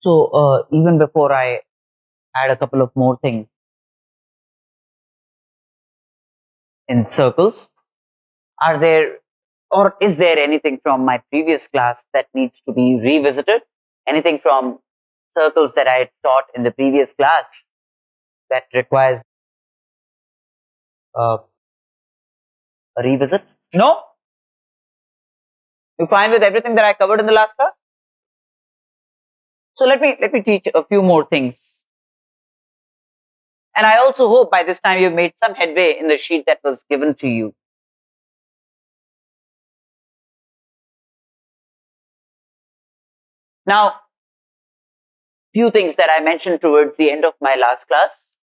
So even before I add a couple of more things in circles, are there or is there anything from my previous class that needs to be revisited? Anything from circles that I taught in the previous class that requires a revisit? No? You fine with everything that I covered in the last class? So let me teach a few more things. And I also hope by this time you've made some headway in the sheet that was given to you. Now, few things that I mentioned towards the end of my last class.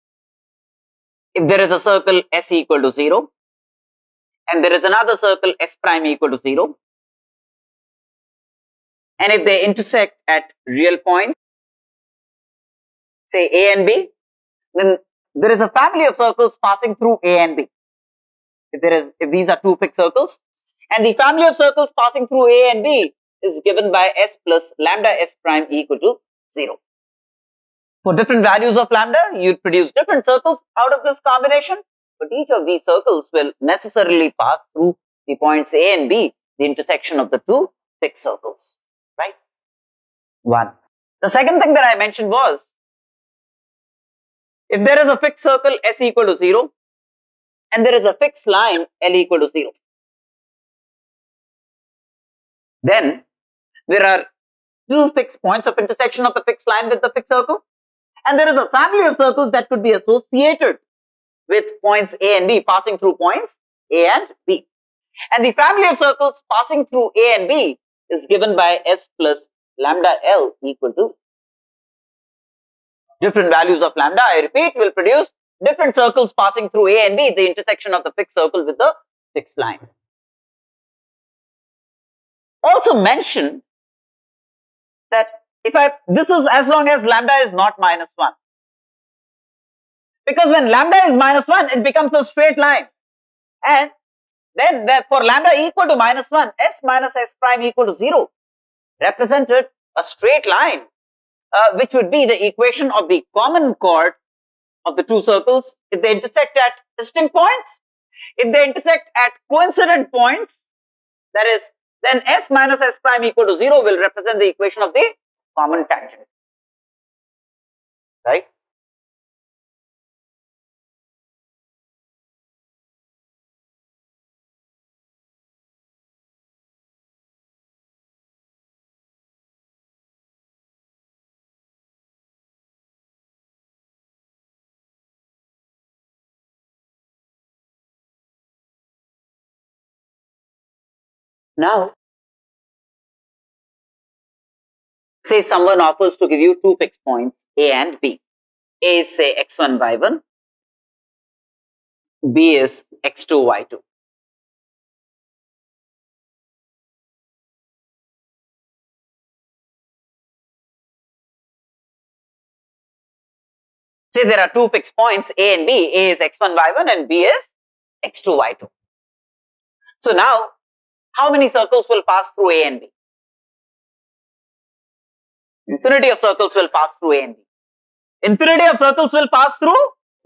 If there is a circle S equal to 0 and there is another circle S prime equal to 0, and if they intersect at real points, say A and B, then there is a family of circles passing through A and B. If these are two fixed circles, and the family of circles passing through A and B is given by S plus lambda S prime equal to 0. For different values of lambda, you'd produce different circles out of this combination, but each of these circles will necessarily pass through the points A and B, the intersection of the two fixed circles, right? One. The second thing that I mentioned was, if there is a fixed circle S equal to 0, and there is a fixed line L equal to 0, then there are two fixed points of intersection of the fixed line with the fixed circle, and there is a family of circles that could be associated with points A and B passing through points A and B. And the family of circles passing through A and B is given by S plus lambda L equal to different values of lambda, I repeat, will produce different circles passing through A and B, the intersection of the fixed circle with the fixed line. Also mention that this is as long as lambda is not minus 1. Because when lambda is minus 1, it becomes a straight line. And then for lambda equal to minus 1, S minus S prime equal to 0 represented a straight line, which would be the equation of the common chord of the two circles if they intersect at distinct points. If they intersect at coincident points, that is, then S minus S prime equal to 0 will represent the equation of the common tangent, right? Now, say someone offers to give you two fixed points A and B. A is say x1, y1, B is x2, y2. Say there are two fixed points A and B, A is x1, y1 and B is x2, y2. So now, how many circles will pass through A and B? Infinity of circles will pass through A and B. Infinity of circles will pass through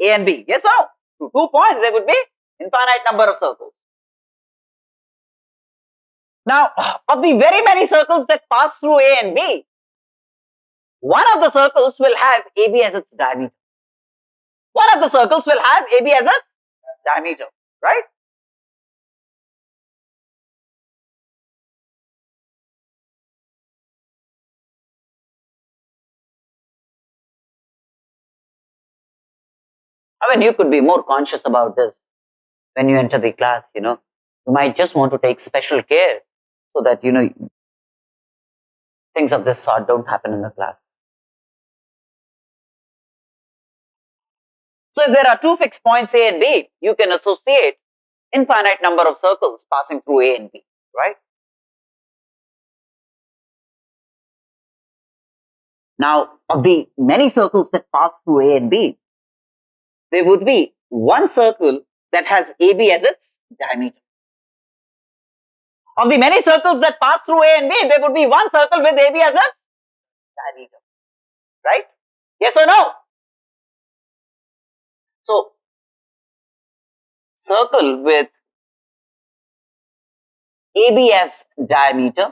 A and B. Yes or no? To 2 points, there would be infinite number of circles. Now, of the very many circles that pass through A and B, one of the circles will have AB as its diameter. One of the circles will have AB as its diameter, right? I mean, you could be more conscious about this when you enter the class, you might just want to take special care so that, things of this sort don't happen in the class. So if there are two fixed points A and B, you can associate infinite number of circles passing through A and B, right? Now, of the many circles that pass through A and B, there would be one circle that has AB as its diameter. Of the many circles that pass through A and B, there would be one circle with AB as its diameter. right? Yes or no? So, circle with AB as diameter,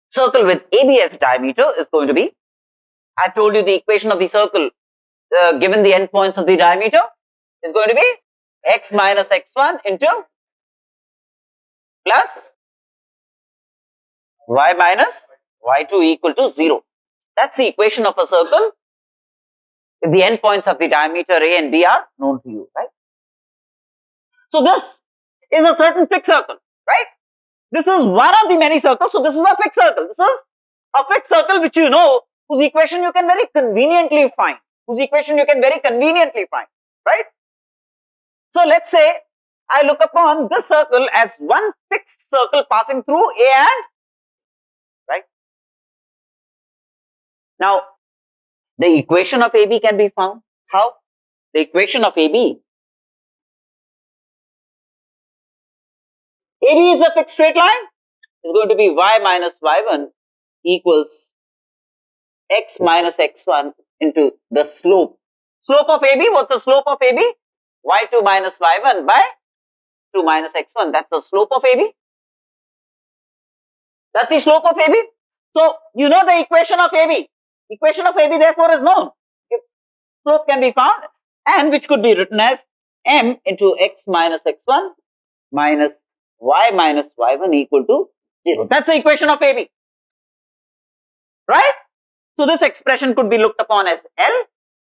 circle with AB as diameter is going to be, I told you the equation of the circle given the endpoints of the diameter is going to be x minus x1 into plus y minus y2 equal to 0. That's the equation of a circle if the endpoints of the diameter A and B are known to you, right? So this is a certain fixed circle, right? This is one of the many circles, so this is a fixed circle. This is a fixed circle which you know, whose equation you can very conveniently find, right? So let's say I look upon this circle as one fixed circle passing through A and, right? Now, the equation of AB can be found. How? The equation of AB is a fixed straight line. It's going to be y minus y1 equals x minus x1 into the slope. Slope of AB, what's the slope of AB? y2 minus y1 by 2 minus x1. That's the slope of AB. That's the slope of AB. So, you know the equation of AB. Equation of AB therefore is known. If slope can be found, and which could be written as m into x minus x1 minus y minus y1 equal to 0. That's the equation of AB. Right? So this expression could be looked upon as L.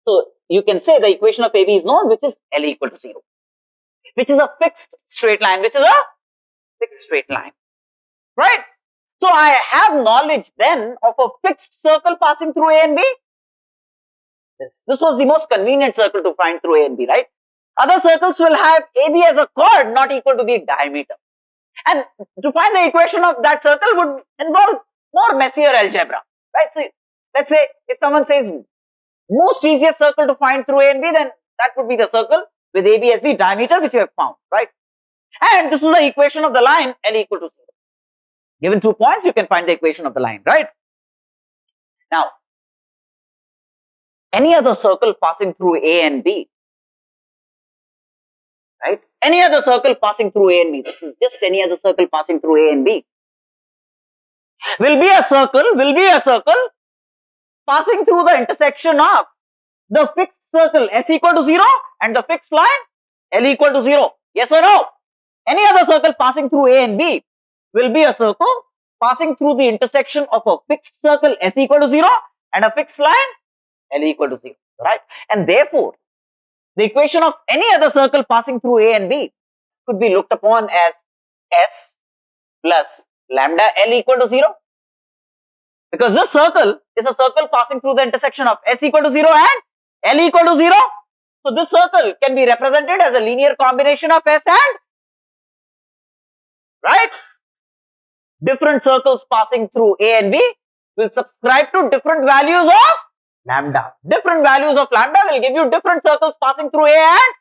So you can say the equation of AB is known, which is L equal to 0. Which is a fixed straight line. Right? So I have knowledge then of a fixed circle passing through A and B. This was the most convenient circle to find through A and B, right? Other circles will have AB as a chord not equal to the diameter. And to find the equation of that circle would involve more messier algebra, right? So let's say if someone says most easiest circle to find through A and B, then that would be the circle with AB as the diameter which you have found, right? And this is the equation of the line L equal to 0. Given 2 points, you can find the equation of the line, right? Now, any other circle passing through A and B, right? Any other circle passing through A and B, this is just any other circle passing through A and B, will be a circle passing through the intersection of the fixed circle S equal to 0 and the fixed line L equal to 0. Yes or no? Any other circle passing through A and B will be a circle passing through the intersection of a fixed circle S equal to 0 and a fixed line L equal to 0, right? And therefore, the equation of any other circle passing through A and B could be looked upon as S plus lambda L equal to 0. Because this circle is a circle passing through the intersection of S equal to 0 and L equal to 0. So this circle can be represented as a linear combination of S and, right? Different circles passing through A and B will subscribe to different values of lambda. Different values of lambda will give you different circles passing through A and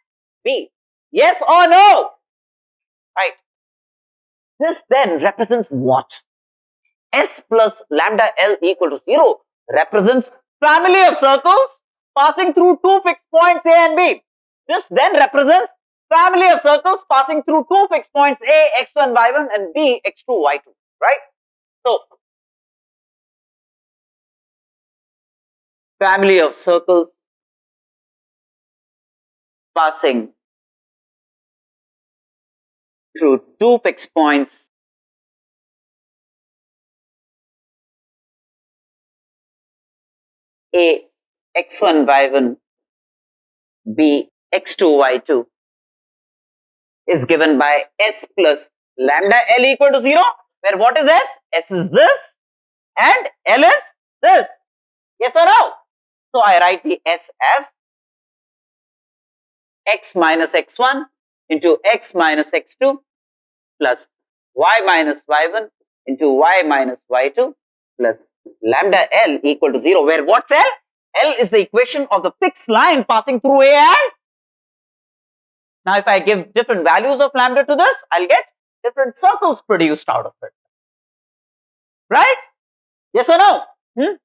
B. Yes or no? Right. This then represents what? S plus lambda L equal to 0 represents family of circles passing through two fixed points A and B. This then represents family of circles passing through two fixed points A, x1, y1 and B, x2, y2, right? So, family of circles passing through two fixed points A, x1, y1, B, x2, y2 is given by S plus lambda L equal to 0, where what is S? S is this and L is this. Yes or no? So I write the S as x minus x1 into x minus x2 plus y minus y1 into y minus y2 plus lambda L equal to 0, where what's L? L is the equation of the fixed line passing through A and. Now if I give different values of lambda to this, I'll get different circles produced out of it. Right? Yes or no? Hmm?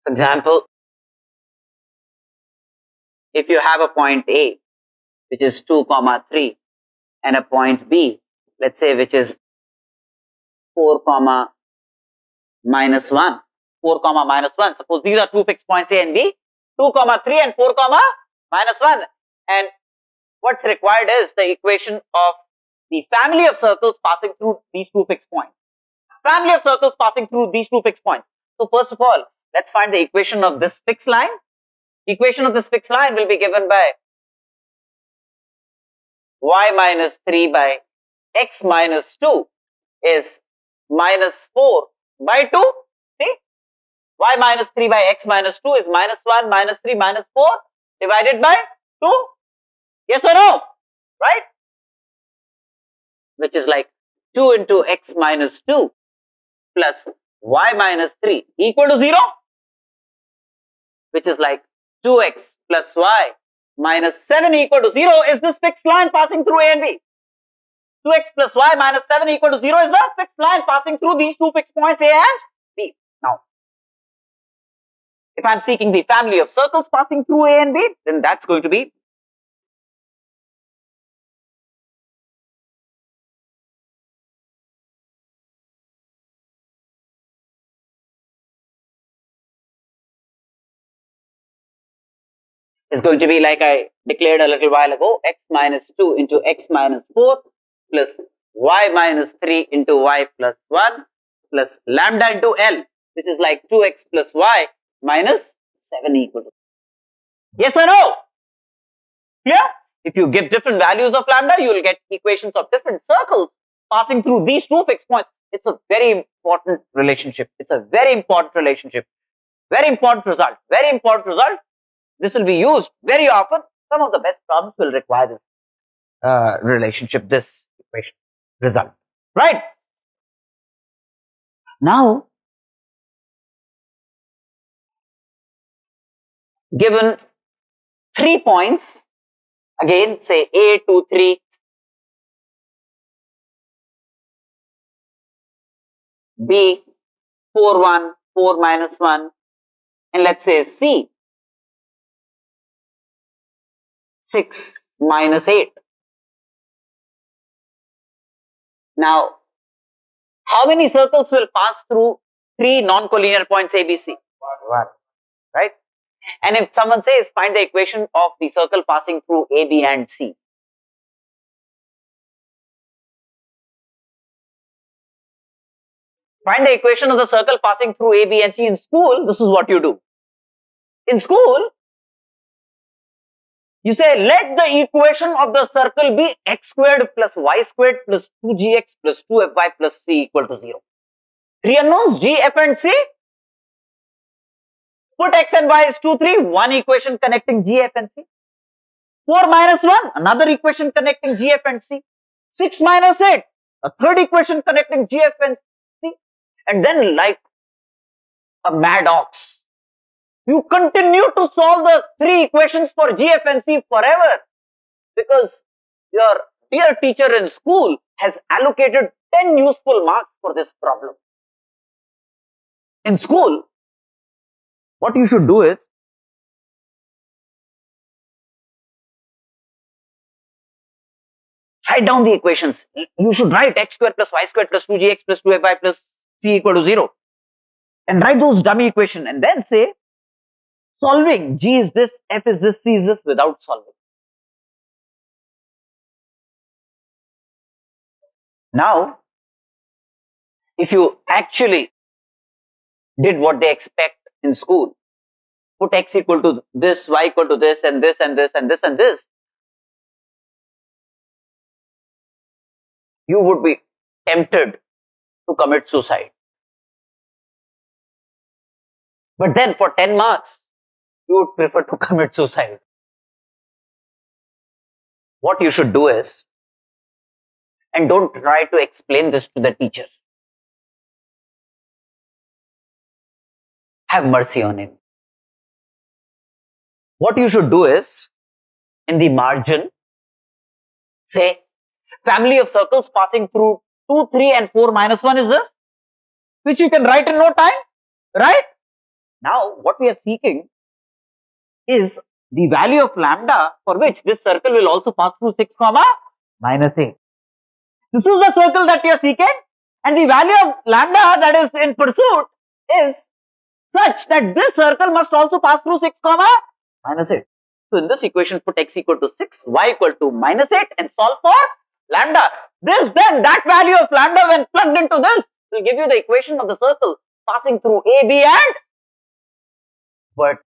For example, if you have a point A, which is 2 comma 3, and a point B, let's say, which is 4 comma minus 1, 4 comma minus 1. Suppose these are two fixed points A and B, 2 comma 3 and 4 comma minus 1. And what's required is the equation of the family of circles passing through these two fixed points. Family of circles passing through these two fixed points. So first of all, let's find the equation of this fixed line. Equation of this fixed line will be given by y minus 3 by x minus 2 is minus 4 by 2. See? Y minus 3 by x minus 2 is minus 1 minus 3 minus 4 divided by 2. Yes or no? Right? Which is like 2 into x minus 2 plus y minus 3 equal to 0. Which is like 2x plus y minus 7 equal to 0 is this fixed line passing through A and B. 2x plus y minus 7 equal to 0 is the fixed line passing through these two fixed points A and B. Now, if I'm seeking the family of circles passing through A and B, then that's going to be like I declared a little while ago, x minus 2 into x minus 4 plus y minus 3 into y plus 1 plus lambda into L, which is like 2x plus y minus 7 equal to. Yes or no? Clear? If you give different values of lambda, you will get equations of different circles passing through these two fixed points. It's a very important relationship. It's a very important relationship. Very important result. Very important result. This will be used very often. Some of the best problems will require this relationship, this equation result. Right? Now, given 3 points, again say A, 2, 3, B, 4, 1, 4 minus 1, and let's say C, 6 minus 8. Now, how many circles will pass through 3 non-collinear points A, B, C? 1. Right? And if someone says find the equation of the circle passing through A, B and C. Find the equation of the circle passing through A, B and C in school. This is what you do. In school, you say let the equation of the circle be x squared plus y squared plus 2gx plus 2fy plus c equal to 0. 3 unknowns, g, f and c. Put x and y is 2, 3. One equation connecting g, f and c. 4 minus 1, another equation connecting g, f and c. 6 minus 8, a third equation connecting g, f and c. And then like a mad ox, you continue to solve the 3 equations for g, f and c forever, because your dear teacher in school has allocated 10 useful marks for this problem. In school, what you should do is, write down the equations. You should write x squared plus y squared plus 2gx plus 2fy plus c equal to 0. And write those dummy equations and then say, solving g is this, f is this, c is this without solving. Now, if you actually did what they expect in school, put x equal to this, y equal to this, and this, and this, and this, and this, you would be tempted to commit suicide. But then for 10 marks, you would prefer to commit suicide. what you should do is, and don't try to explain this to the teacher. Have mercy on him. What you should do is, in the margin, say, family of circles passing through 2, 3 and 4 minus 1 is this, which you can write in no time, right? Now, what we are seeking is the value of lambda for which this circle will also pass through 6 comma minus 8. This is the circle that you are seeking, and the value of lambda that is in pursuit is such that this circle must also pass through 6 comma minus 8. So in this equation, put x equal to 6, y equal to minus 8 and solve for lambda. This then, that value of lambda when plugged into this will give you the equation of the circle passing through A, B and. But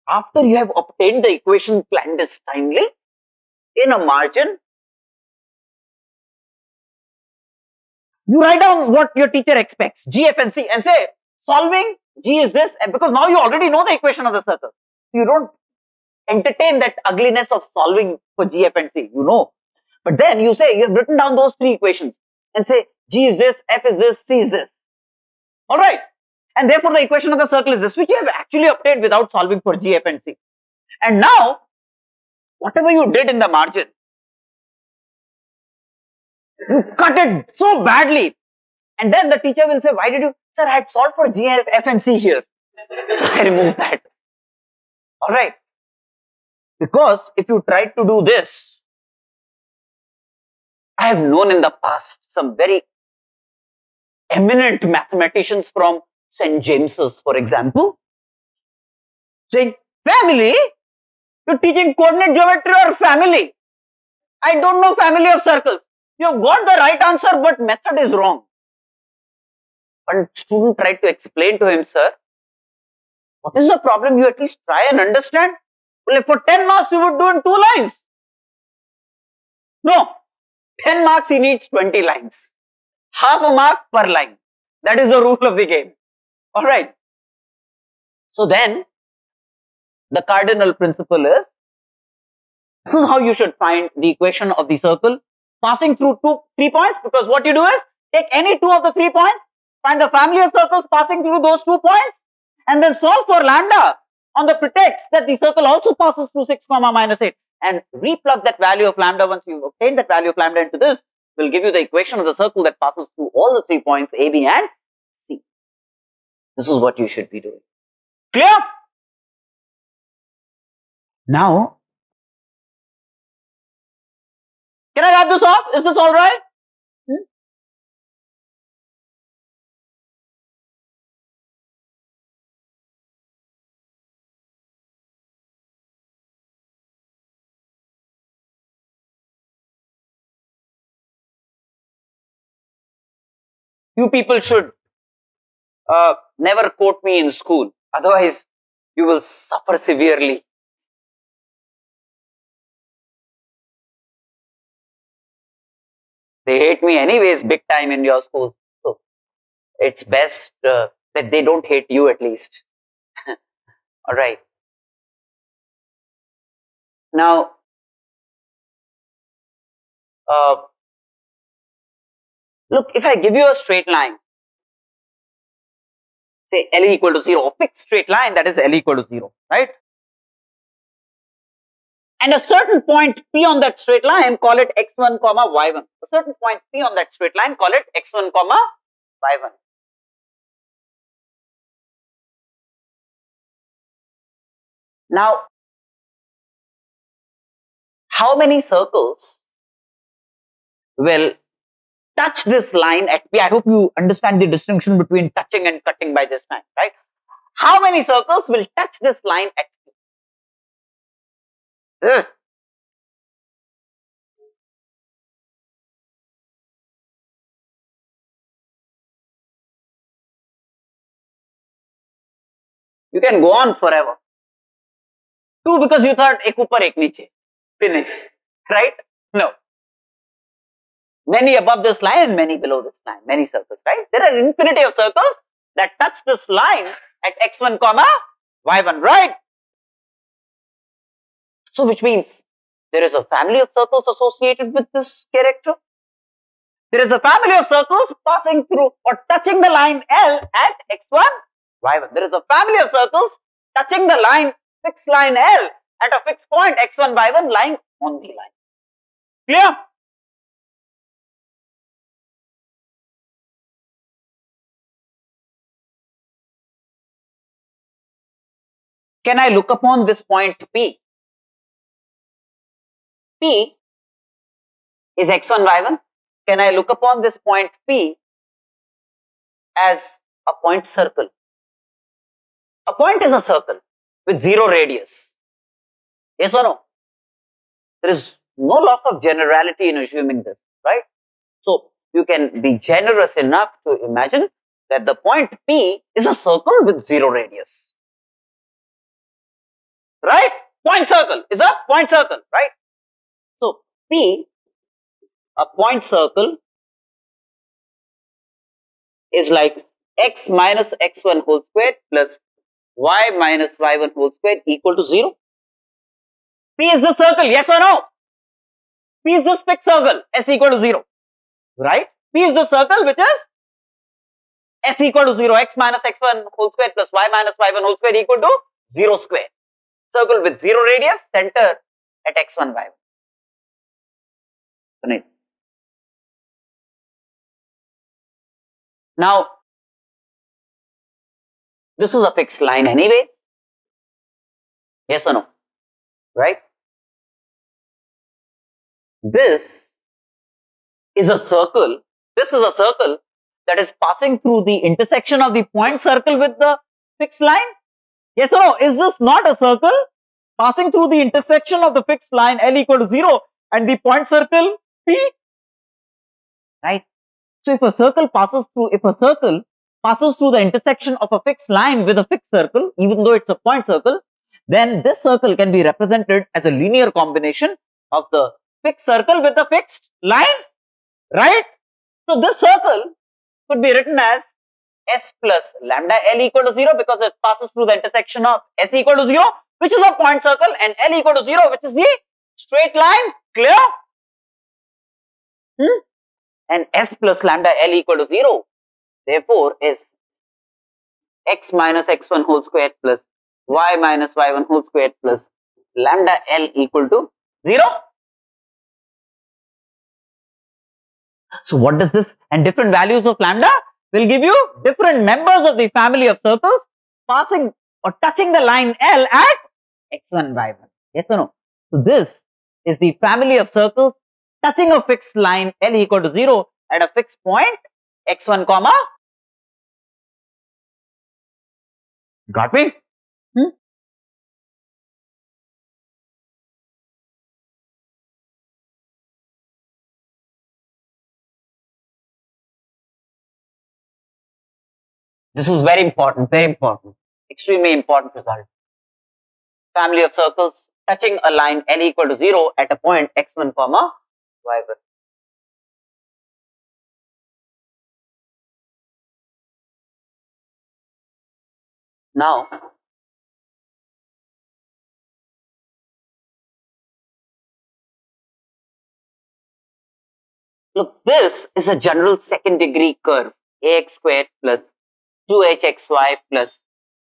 after you have obtained the equation clandestinely, in a margin, you write down what your teacher expects, G, F and C, and say solving G is this, because now you already know the equation of the circle. You don't entertain that ugliness of solving for G, F and C, you know. But then you say, you have written down those 3 equations and say G is this, F is this, C is this. Alright. And therefore the equation of the circle is this, which you have actually obtained without solving for G, F and C. And now, whatever you did in the margin, you cut it so badly. And then the teacher will say, why did you, sir, I had solved for G, F and C here. So I removed that. Alright. Because if you tried to do this, I have known in the past some very eminent mathematicians from St. James's, for example, saying, family? You're teaching coordinate geometry or family? I don't know family of circles. You've got the right answer, but method is wrong. But student tried to explain to him, sir, what is the problem? You at least try and understand. Well, for 10 marks, you would do in 2 lines. No, 10 marks, he needs 20 lines. Half a mark per line. That is the rule of the game. Alright. So then, the cardinal principle is, this is how you should find the equation of the circle passing through 3 points, because what you do is, take any 2 of the 3 points, find the family of circles passing through those 2 points, and then solve for lambda on the pretext that the circle also passes through 6 comma minus 8, and replug that value of lambda. Once you obtain that value of lambda into this, will give you the equation of the circle that passes through all the 3 points A, B and C. This is what you should be doing. Clear? Now, can I wrap this off? Is this alright? You people should never quote me in school. Otherwise, you will suffer severely. They hate me anyways big time in your school. So, it's best that they don't hate you at least. Alright. Now, look, if I give you a straight line, say L equal to 0, a fixed straight line, that is L equal to 0, right? And a certain point P on that straight line, call it x1 comma y1. A certain point P on that straight line, call it x1 comma y1. Now, how many circles will touch this line at P? I hope you understand the distinction between touching and cutting by this time, right? How many circles will touch this line at P? You can go on forever. 2 because you thought ek upar ek niche. Finish. Right? No. Many above this line and many below this line. Many circles, right? There are infinity of circles that touch this line at x1 comma y1, right? So which means there is a family of circles associated with this character. There is a family of circles passing through or touching the line L at x1, y1. There is a family of circles touching the line, fixed line L at a fixed point x1, y1 lying on the line. Clear? Can I look upon this point P? P is x1, y1. Can I look upon this point P as a point circle? A point is a circle with zero radius. Yes or no? There is no loss of generality in assuming this, right? So you can be generous enough to imagine that the point P is a circle with zero radius. Right? Point circle is a point circle, right? So P, a point circle, is like x minus x1 whole squared plus y minus y1 whole squared equal to 0. P is the circle, yes or no? P is this fixed circle, s equal to 0, right? P is the circle which is s equal to 0, x minus x1 whole squared plus y minus y1 whole squared equal to 0 square. Circle with 0 radius, center at x1, y1. Right. Now, this is a fixed line anyway. Yes or no? Right? This is a circle. This is a circle that is passing through the intersection of the point circle with the fixed line. Yes or no? Is this not a circle passing through the intersection of the fixed line L equal to 0 and the point circle P? Right? So if a circle passes through the intersection of a fixed line with a fixed circle, even though it's a point circle, then this circle can be represented as a linear combination of the fixed circle with the fixed line, right? So this circle could be written as s plus lambda L equal to 0 because it passes through the intersection of s equal to 0, which is a point circle, and L equal to 0, which is the straight line. Clear? And s plus lambda L equal to 0, therefore is x minus x1 whole squared plus y minus y1 whole squared plus lambda L equal to 0. So what does this, and different values of lambda will give you different members of the family of circles passing or touching the line L at x1, y1. Yes or no? So this is the family of circles touching a fixed line L equal to 0 at a fixed point x1 comma. Got me? This is very important, extremely important result. Family of circles touching a line L equal to 0 at a point x1 comma y1. Now, look, this is a general second degree curve, ax squared plus 2hxy plus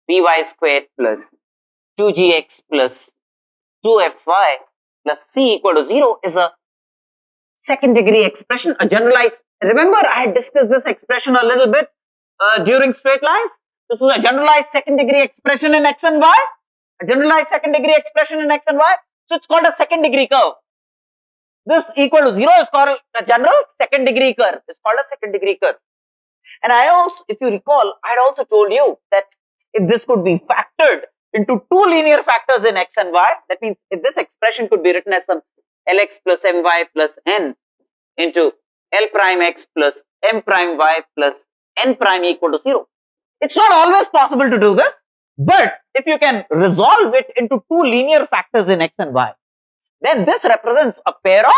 by squared plus 2gx plus 2fy plus c equal to 0 is a second degree expression, a generalized. Remember, I had discussed this expression a little bit during straight lines. This is a generalized second degree expression in x and y. A generalized second degree expression in x and y. So it's called a second degree curve. This equal to 0 is called a general second degree curve. It's called a second degree curve. And I also, if you recall, I had also told you that if this could be factored into two linear factors in x and y, that means if this expression could be written as some Lx plus my plus n into L prime x plus m prime y plus n prime equal to 0. It's not always possible to do this, but if you can resolve it into two linear factors in x and y, then this represents a pair of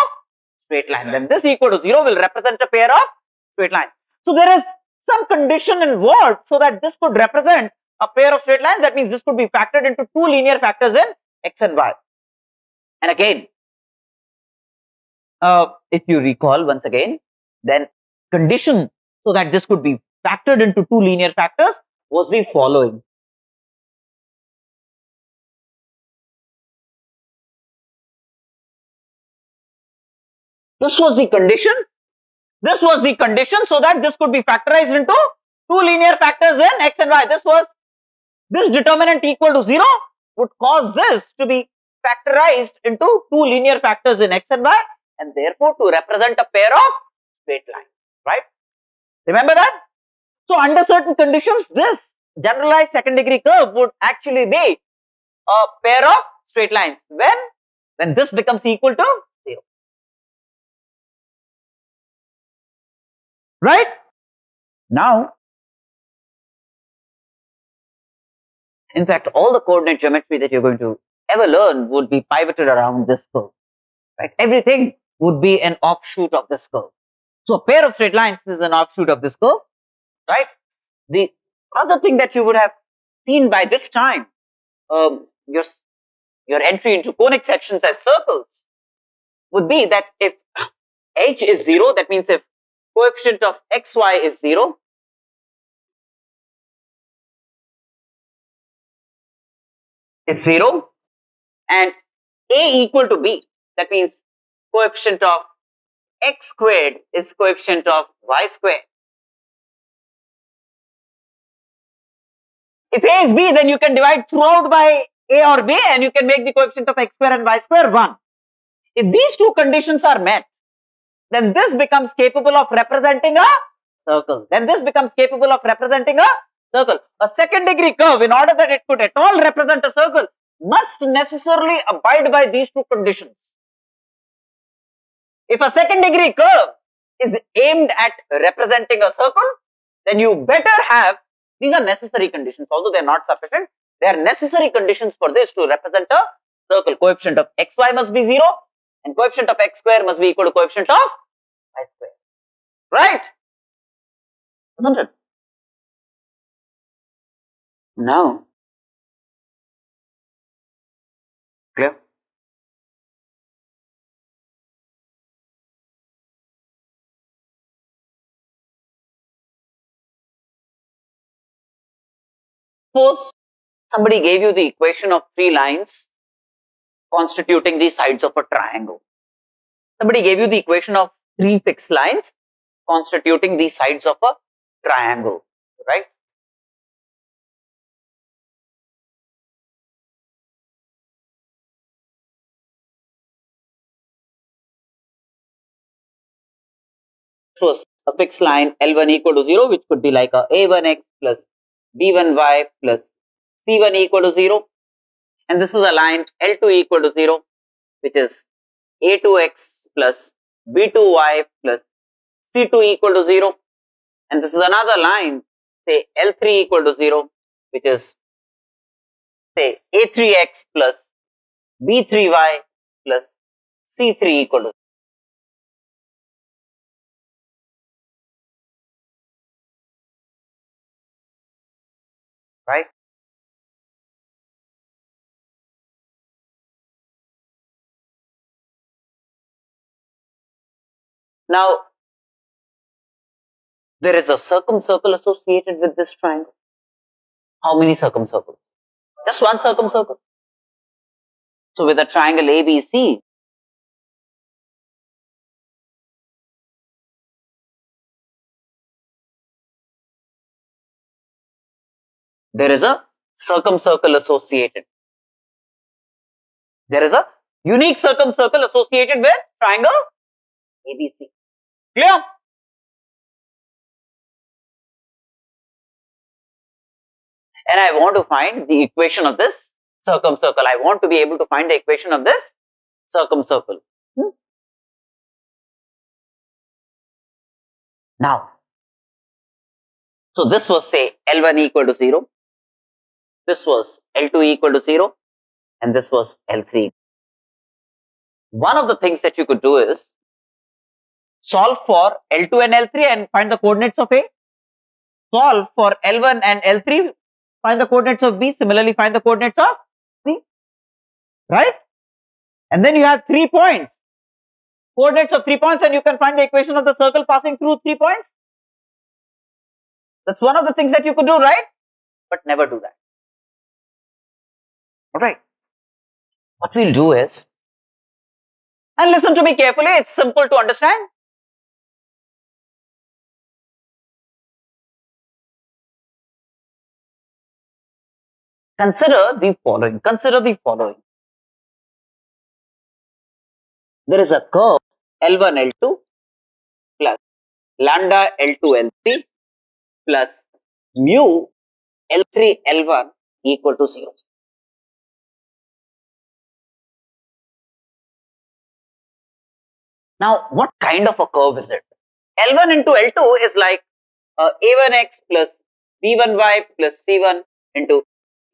straight lines. Then this equal to 0 will represent a pair of straight lines. So there is some condition involved so that this could represent a pair of straight lines. That means this could be factored into two linear factors in x and y. And again, if you recall once again, then condition so that this could be factored into two linear factors was the following. This was the condition. This was the condition so that this could be factorized into two linear factors in x and y. This determinant equal to 0 would cause this to be factorized into two linear factors in x and y, and therefore to represent a pair of straight lines, right? Remember that? So under certain conditions, this generalized second degree curve would actually be a pair of straight lines when this becomes equal to 0. Right? Now, in fact, all the coordinate geometry that you're going to ever learn would be pivoted around this curve. Right? Everything would be an offshoot of this curve. So a pair of straight lines is an offshoot of this curve, right? The other thing that you would have seen by this time, your entry into conic sections as circles would be that if h is 0, that means if coefficient of xy is 0, and a equal to b, that means coefficient of x squared is coefficient of y squared. If a is b, then you can divide throughout by a or b and you can make the coefficient of x square and y square 1. If these two conditions are met, then this becomes capable of representing a circle. A second degree curve, in order that it could at all represent a circle, must necessarily abide by these two conditions. If a second degree curve is aimed at representing a circle, then you better have, these are necessary conditions, although they are not sufficient, they are necessary conditions for this to represent a circle. Coefficient of xy must be 0 and coefficient of x square must be equal to coefficient of y square. Right? Isn't it? Now, clear? Suppose somebody gave you the equation of three lines constituting the sides of a triangle. Somebody gave you the equation of three fixed lines constituting the sides of a triangle, right? This was a fixed line L1 equal to 0, which could be like a A1x plus B1y plus C1 equal to 0. And this is a line L2 equal to 0, which is A2x plus B2y plus C2 equal to 0. And this is another line, say L3 equal to 0, which is say A3x plus B3y plus C3 equal to 0. Right? Now, there is a circumcircle associated with this triangle. How many circumcircles? Just one circumcircle. So with a triangle ABC, there is a circumcircle associated. There is a unique circumcircle associated with triangle ABC. Clear? And I want to find the equation of this circumcircle. I want to be able to find the equation of this circumcircle. Now, so this was say L1 equal to 0, this was L2 equal to 0, and this was L3. One of the things that you could do is solve for L2 and L3 and find the coordinates of A. Solve for L1 and L3, find the coordinates of B. Similarly, find the coordinates of C. Right? And then you have 3 points. coordinates of 3 points and you can find the equation of the circle passing through 3 points. That's one of the things that you could do, right? But never do that. Alright. What we'll do is, and listen to me carefully, it's simple to understand. Consider the following. There is a curve L1, L2 plus lambda L2, L3 plus mu L3, L1 equal to 0. Now, what kind of a curve is it? L1 into L2 is like A1x plus B1y plus C1 into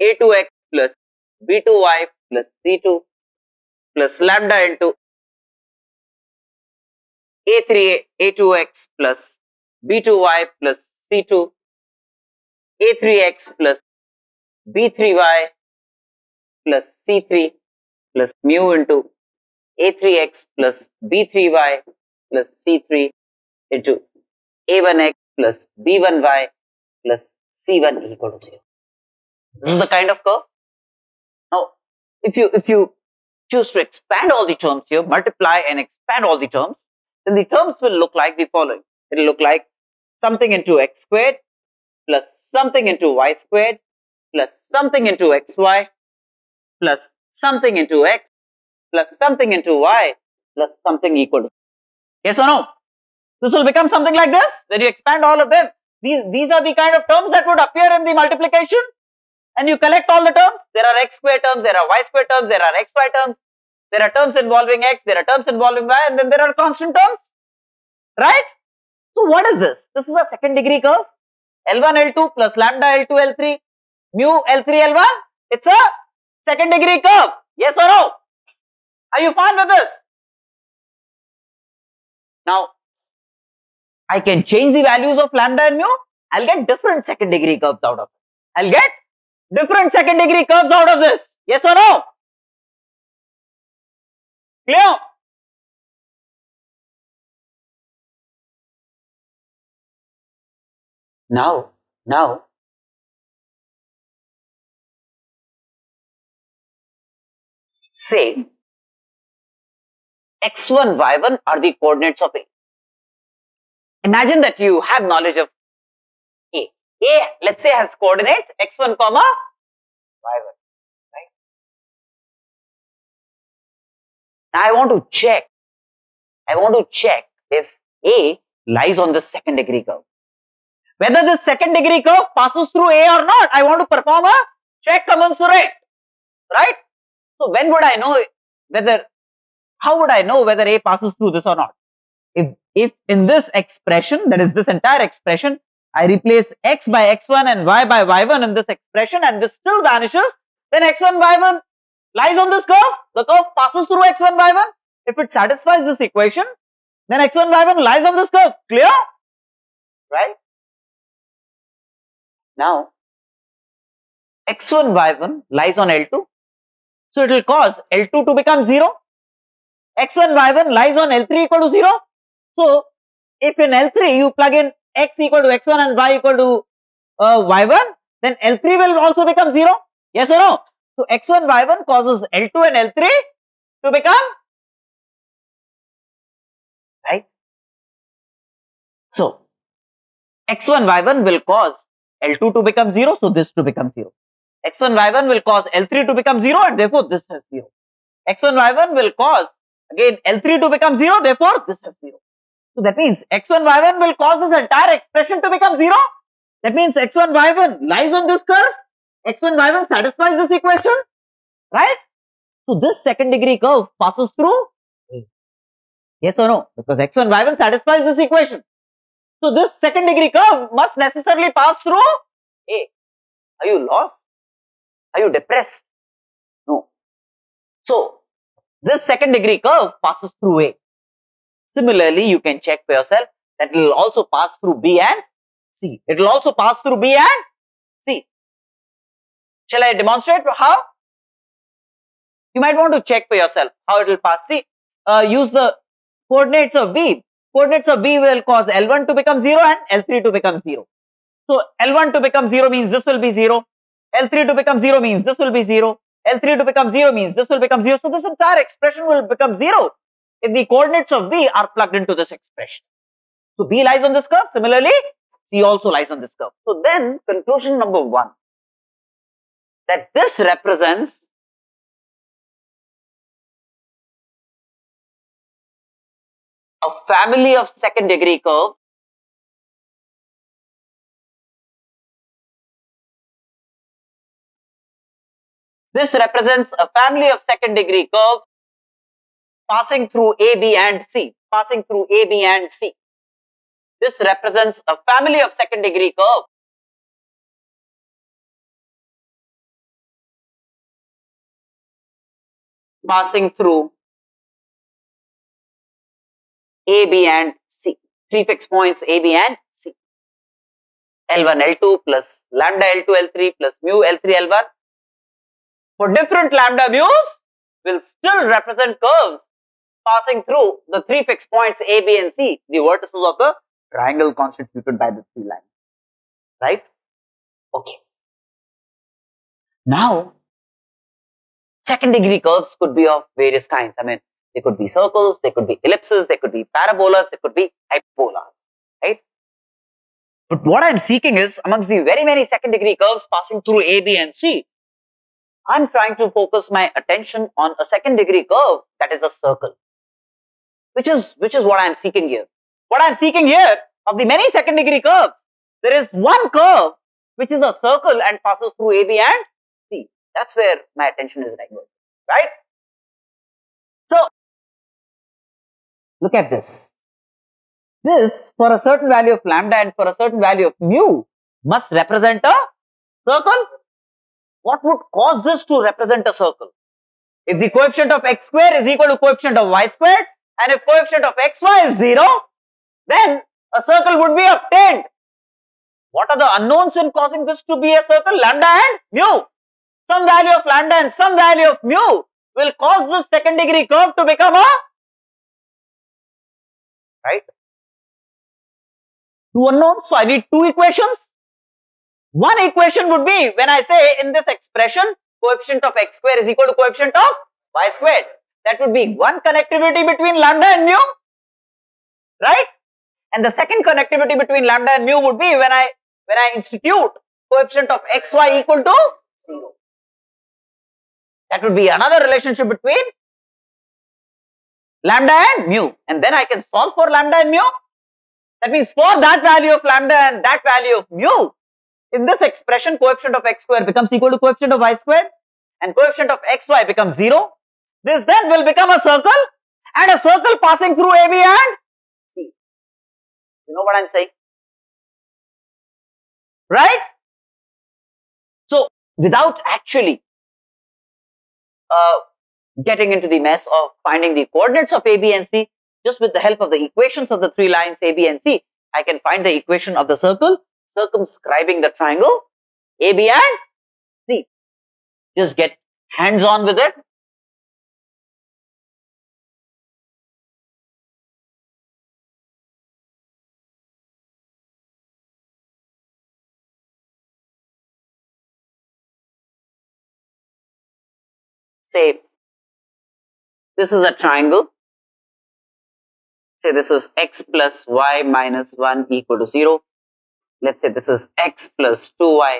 A2x plus B2y plus C2 plus lambda into A2x plus B2y plus C2, A3x plus B3y plus C3 plus mu into A3x plus B3y plus C3 into A1x plus B1y plus C1 equal to 0. This is the kind of curve. Now, if you choose to expand all the terms here, multiply and expand all the terms, then the terms will look like the following. It will look like something into x squared plus something into y squared plus something into xy plus something into x plus something into y plus something equal to. Yes or no? This will become something like this when you expand all of them. These are the kind of terms that would appear in the multiplication, and you collect all the terms. There are x square terms, there are y square terms, there are xy terms, there are terms involving x, there are terms involving y, and then there are constant terms, right? So what is this? This is a second degree curve. L1, L2 plus lambda L2, L3 mu L3, L1. It's a second degree curve. Yes or no? Are you fine with this? Now, I can change the values of lambda and mu. I'll get different second degree curves out of it. I'll get different second degree curves out of this. Yes or no? Clear? Now, say x1, y1 are the coordinates of A. Imagine that you have knowledge of A. A, let's say, has coordinates x1, comma y1. Right? Now I want to check if A lies on the second degree curve. Whether this second degree curve passes through A or not, I want to perform a check commensurate. Right? So when would I know how would I know whether A passes through this or not? If in this expression, that is this entire expression, I replace x by x1 and y by y1 in this expression and this still vanishes, then x1, y1 lies on this curve. The curve passes through x1, y1. If it satisfies this equation, then x1, y1 lies on this curve. Clear? Right? Now, x1, y1 lies on L2. So it will cause L2 to become 0. x1, y1 lies on L3 equal to 0. So if in L3 you plug in x equal to x1 and y equal to y1, then L3 will also become 0. Yes or no? So x1, y1 causes L2 and L3 to become, right? So x1, y1 will cause L2 to become 0, so this to become 0. x1, y1 will cause L3 to become 0 and therefore this is 0. x1, y1 will cause again L3 to become 0, therefore this is 0. So that means x1, y1 will cause this entire expression to become 0. That means x1, y1 lies on this curve. x1, y1 satisfies this equation, right? So this second degree curve passes through A. Yes or no? Because x1, y1 satisfies this equation. So this second degree curve must necessarily pass through A. Are you lost? Are you depressed? No. So this second degree curve passes through A. Similarly, you can check for yourself that it will also pass through B and C. It will also pass through B and C. Shall I demonstrate how? You might want to check for yourself how it will pass. See, use the Coordinates of B. Coordinates of B will cause L1 to become 0 and L3 to become 0. So L1 to become 0 means this will be 0. L3 to become 0 means this will be 0. L3 to become 0 means this will become 0. So this entire expression will become 0 if the coordinates of B are plugged into this expression. So B lies on this curve. Similarly, C also lies on this curve. So then conclusion number 1, that this represents a family of second degree curves This represents a family of second degree curves passing through A, B and C. Passing through A, B and C. This represents a family of second degree curves passing through A, B and C. Three fixed points A, B and C. L1, L2 plus lambda L2, L3 plus mu L3, L1. For different lambda mu's will still represent curves passing through the three fixed points A, B and C, the vertices of the triangle constituted by the three lines. Right? Okay. Now, second degree curves could be of various kinds. I mean, they could be circles, they could be ellipses, they could be parabolas, they could be hyperbolas. Right? But what I'm seeking is, amongst the very many second degree curves passing through A, B and C, I'm trying to focus my attention on a second degree curve that is a circle. Which is what I'm seeking here. What I'm seeking here, of the many second degree curves, there is one curve which is a circle and passes through A, B and C. That's where my attention is diverted. Right? So, look at this. This, for a certain value of lambda and for a certain value of mu, must represent a circle. What would cause this to represent a circle? If the coefficient of x square is equal to coefficient of y squared, and if coefficient of xy is 0, then a circle would be obtained. What are the unknowns in causing this to be a circle? Lambda and mu. Some value of lambda and some value of mu will cause this second degree curve to become a, right? Two unknowns, so I need two equations. One equation would be when I say in this expression coefficient of x square is equal to coefficient of y squared. That would be one connectivity between lambda and mu, right? And the second connectivity between lambda and mu would be when I institute coefficient of xy equal to 0. That would be another relationship between lambda and mu, and then I can solve for lambda and mu. That means for that value of lambda and that value of mu, in this expression coefficient of x square becomes equal to coefficient of y squared and coefficient of xy becomes 0. This then will become a circle, and a circle passing through AB and C. You know what I'm saying? Right? So, without actually getting into the mess of finding the coordinates of A, B and C, just with the help of the equations of the three lines A, B and C, I can find the equation of the circle circumscribing the triangle A, B and C. Just get hands on with it. Say, this is a triangle. Say this is x plus y minus 1 equal to 0. Let's say this is x plus 2y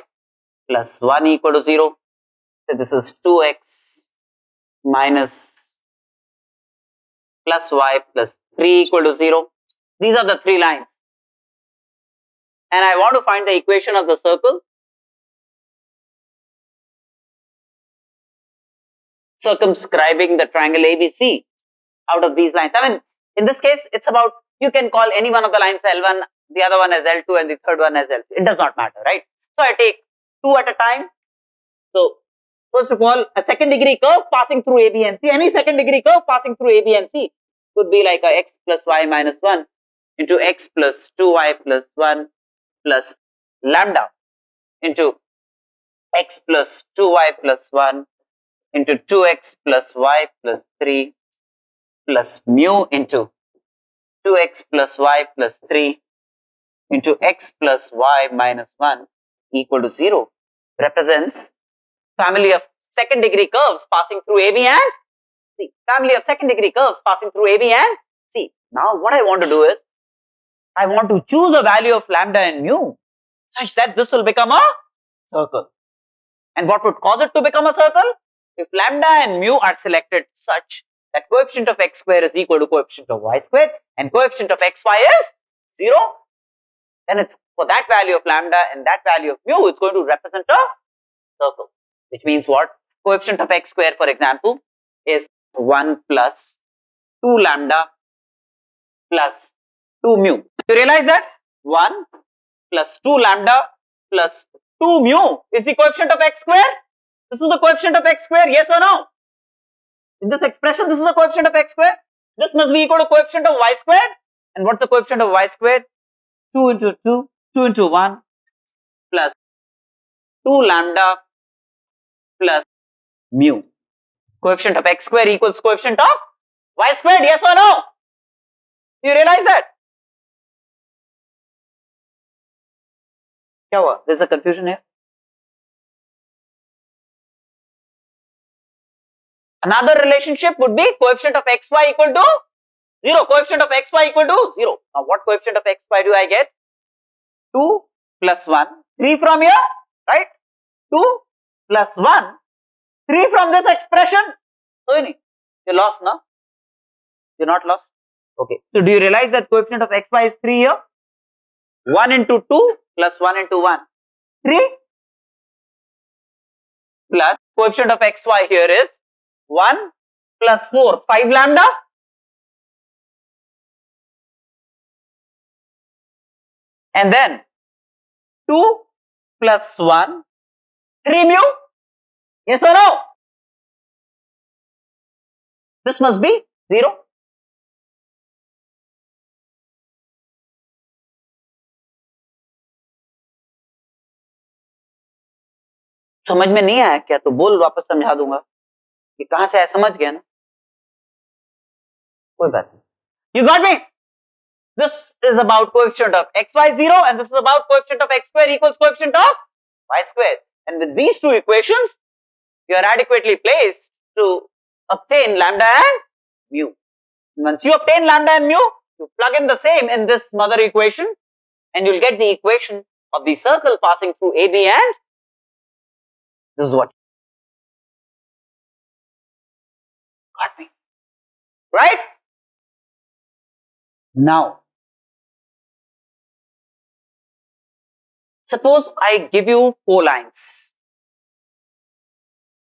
plus 1 equal to 0. Say this is 2x minus plus y plus 3 equal to 0. These are the three lines. And I want to find the equation of the circle circumscribing the triangle ABC out of these lines. I mean, in this case, it's about, you can call any one of the lines L1, the other one as L2 and the third one as L3. It does not matter, right? So I take two at a time. So first of all, a second degree curve passing through AB and C. Any second degree curve passing through AB and C could be like a x plus y minus 1 into x plus 2y plus 1 plus lambda into x plus 2y plus 1 into 2x plus y plus 3 plus mu into 2x plus y plus 3 into x plus y minus 1 equal to 0 represents family of second degree curves passing through AB and C. Family of second degree curves passing through AB and C. Now what I want to do is, I want to choose a value of lambda and mu such that this will become a circle. And what would cause it to become a circle? If lambda and mu are selected such that coefficient of x square is equal to coefficient of y square and coefficient of xy is 0, then it's for that value of lambda and that value of mu, it's going to represent a circle. Which means what? Coefficient of x square, for example, is 1 plus 2 lambda plus 2 mu. You realize that? 1 plus 2 lambda plus 2 mu is the coefficient of x square. This is the coefficient of x square, yes or no? In this expression, this is the coefficient of x square. This must be equal to coefficient of y squared. And what's the coefficient of y squared? 2 into 2, 2 into 1 plus 2 lambda plus mu. Coefficient of x square equals coefficient of y squared, yes or no? Do you realize that? There's a confusion here. Another relationship would be coefficient of xy equal to 0. Coefficient of xy equal to 0. Now what coefficient of xy do I get? 2 plus 1. 3 from here, right? 2 plus 1. 3 from this expression. So you're lost now. You're not lost. Okay. So do you realize that coefficient of xy is 3 here? 1 into 2 plus 1 into 1. 3 plus coefficient of xy here is 1 plus 4. 5 lambda. And then 2 plus 1. 3 mu. Yes or no? This must be 0. समझ में नहीं आया क्या? तो बोल, वापस समझा दूंगा कि कहां से आया, समझ गया ना? कोई बात नहीं. You got me? This is about coefficient of xy 0 and this is about coefficient of x square equals coefficient of y square. And with these two equations, you are adequately placed to obtain lambda and mu. Once you obtain lambda and mu, you plug in the same in this mother equation and you'll get the equation of the circle passing through AB and this is what. Got me? Right? Now, suppose I give you 4 lines.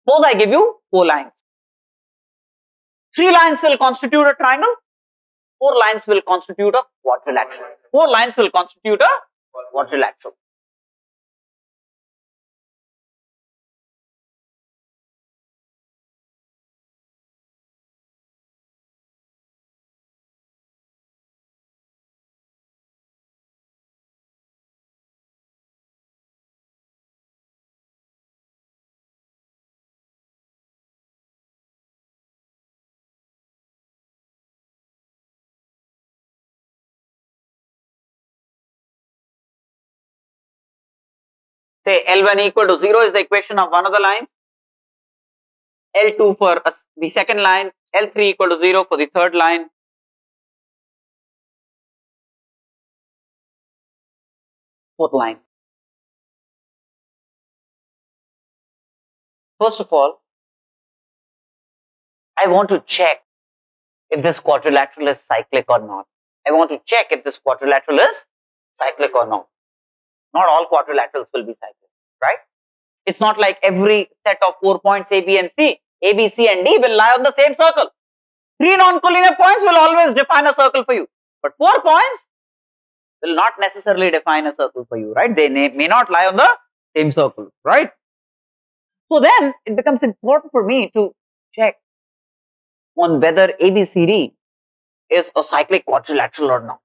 Suppose I give you 4 lines. 3 lines will constitute a triangle. 4 lines will constitute a quadrilateral. 4 lines will constitute a quadrilateral. Say L1 equal to 0 is the equation of one of the lines. L2 for the second line. L3 equal to 0 for the third line. Fourth line. First of all, I want to check if this quadrilateral is cyclic or not. I want to check if this quadrilateral is cyclic or not. Not all quadrilaterals will be cyclic, right? It's not like every set of 4 points A, B and C, A, B, C and D will lie on the same circle. 3 non-collinear points will always define a circle for you. But 4 points will not necessarily define a circle for you, right? They may not lie on the same circle, right? So then it becomes important for me to check on whether ABCD is a cyclic quadrilateral or not.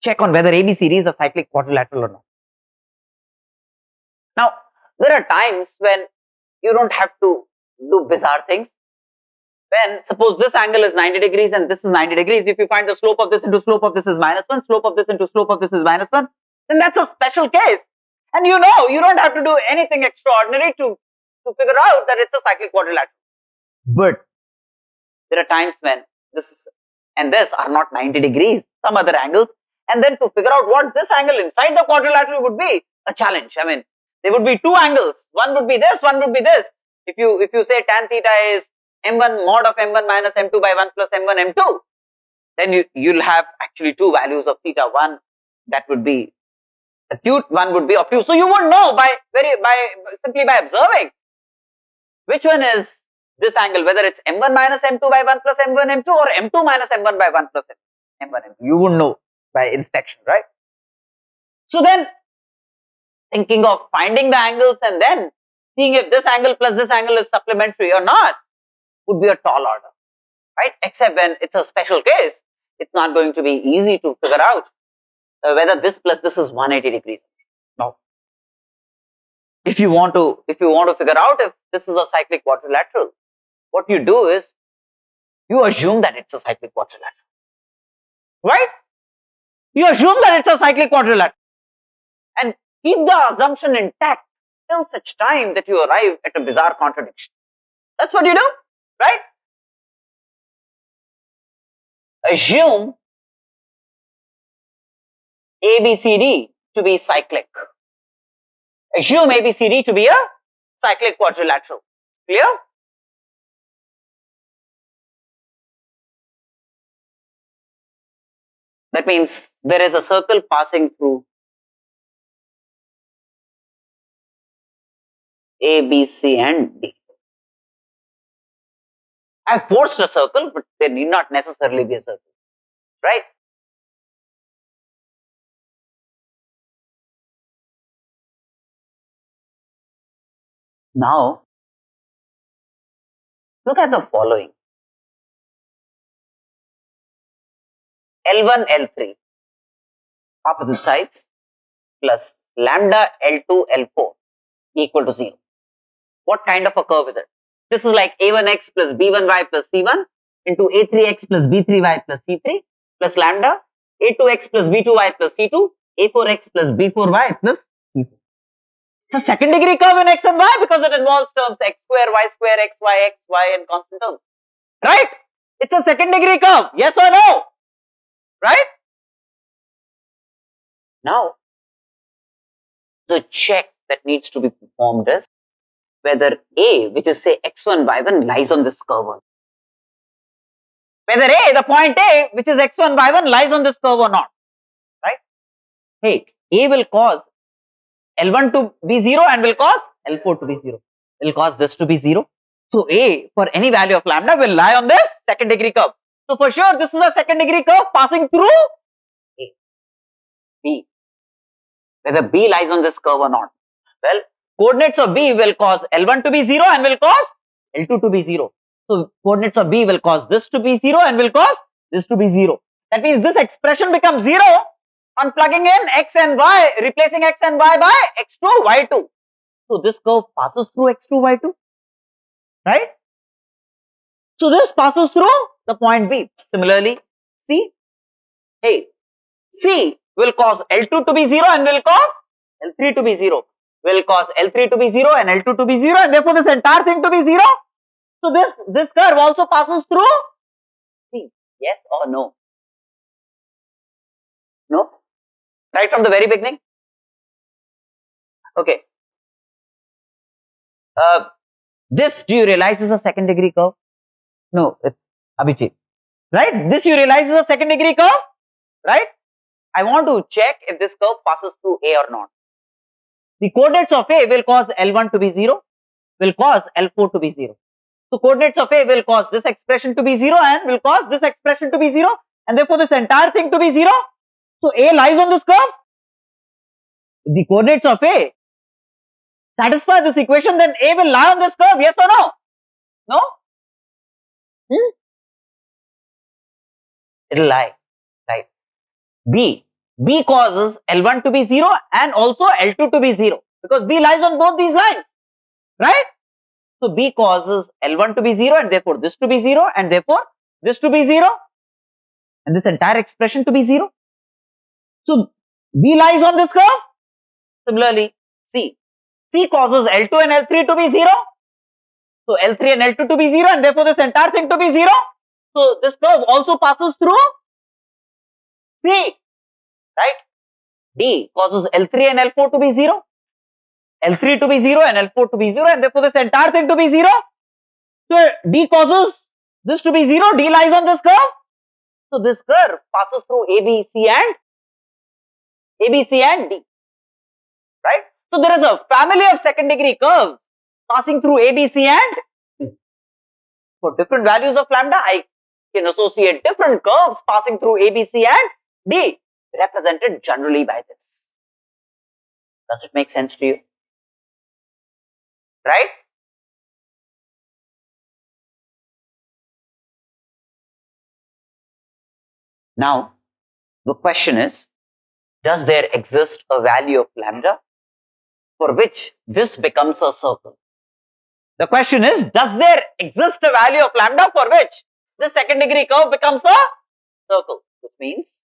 Check on whether ABCD is a cyclic quadrilateral or not. Now, there are times when you don't have to do bizarre things. when suppose this angle is 90 degrees and this is 90 degrees, if you find the slope of this into slope of this is -1, slope of this into slope of this is -1, then that's a special case. And you know, you don't have to do anything extraordinary to figure out that it's a cyclic quadrilateral. But there are times when this and this are not 90 degrees, some other angles, and then to figure out what this angle inside the quadrilateral would be a challenge. I mean, there would be two angles. One would be this, one would be this. If you say tan theta is m1 mod of m1 minus m2 by 1 plus m1 m2, then you'll have actually two values of theta. One that would be acute, one would be obtuse. So you would know simply by observing which one is this angle, whether it's m1 minus m2 by 1 plus m1 m2 or m2 minus m1 by 1 plus m1 m2. You would know by inspection, right? So then, thinking of finding the angles and then seeing if this angle plus this angle is supplementary or not would be a tall order, right? Except when it's a special case, it's not going to be easy to figure out whether this plus this is 180 degrees. No. If you want to figure out if this is a cyclic quadrilateral, what you do is you assume that it's a cyclic quadrilateral, right? You assume that it's a cyclic quadrilateral and keep the assumption intact till such time that you arrive at a bizarre contradiction. That's what you do, right? Assume ABCD to be cyclic. Assume ABCD to be a cyclic quadrilateral. Clear? That means there is a circle passing through A, B, C and D. I have forced a circle, but there need not necessarily be a circle, right? Now, look at the following. L1, L3, opposite sides, plus lambda L2, L4 equal to 0. What kind of a curve is it? This is like A1x plus B1y plus C1 into A3x plus B3y plus C3 plus lambda A2x plus B2y plus C2, A4x plus B4y plus C4. It's a second degree curve in x and y because it involves terms x square, x, y and constant terms. Right? It's a second degree curve. Yes or no? Right? Now, the check that needs to be performed is whether A, which is say x1, y1, lies on this curve or not. Whether A, the point A, which is x1, y1, lies on this curve or not. Right? Hey, A will cause L1 to be 0 and will cause L4 to be 0. Will cause this to be 0. So A, for any value of lambda, will lie on this second degree curve. So for sure, this is a second degree curve passing through A. B. Whether B lies on this curve or not. Well, coordinates of B will cause L1 to be 0 and will cause L2 to be 0. So coordinates of B will cause this to be 0 and will cause this to be 0. That means this expression becomes 0 on plugging in x and y, replacing x and y by x2, y2. So this curve passes through x2, y2. Right? So this passes through the point B. Similarly, C. Hey, C will cause L2 to be 0 and will cause L3 to be 0. Will cause L3 to be 0 and L2 to be 0 and therefore this entire thing to be 0. So this curve also passes through C. Yes or no? No? Right from the very beginning? Okay. This, do you realize, is a second degree curve? No, it's Abhijit. Right? This you realize is a second degree curve? Right? I want to check if this curve passes through A or not. The coordinates of A will cause L1 to be 0, will cause L4 to be 0. So coordinates of A will cause this expression to be 0 and will cause this expression to be 0 and therefore this entire thing to be 0. So A lies on this curve. If the coordinates of A satisfy this equation, then A will lie on this curve, yes or no? No? It will lie, right? B causes L1 to be 0 and also L2 to be 0 because B lies on both these lines, right? So B causes L1 to be 0 and therefore this to be 0 and therefore this to be 0 and this entire expression to be 0. So B lies on this curve. Similarly, C causes L2 and L3 to be 0. So L3 and L2 to be 0 and therefore this entire thing to be 0. So this curve also passes through C, right? D causes L3 and L4 to be 0. L3 to be 0 and L4 to be 0 and therefore this entire thing to be 0. So D causes this to be 0, D lies on this curve. So this curve passes through A, B, C and D, right? So there is a family of second degree curves passing through A, B, C and D. For different values of lambda, I can associate different curves passing through A, B, C and D, represented generally by this. Does it make sense to you? Right? Now, the question is, does there exist a value of lambda for which this becomes a circle? The question is, does there exist a value of lambda for which this second degree curve becomes a circle? Which means,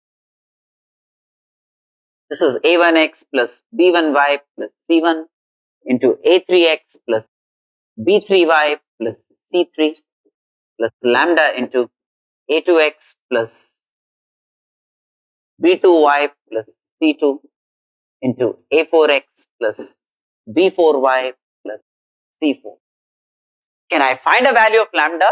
this is a1x plus b1y plus c1 into a3x plus b3y plus c3 plus lambda into a2x plus b2y plus c2 into a4x plus b4y plus c4. Can I find a value of lambda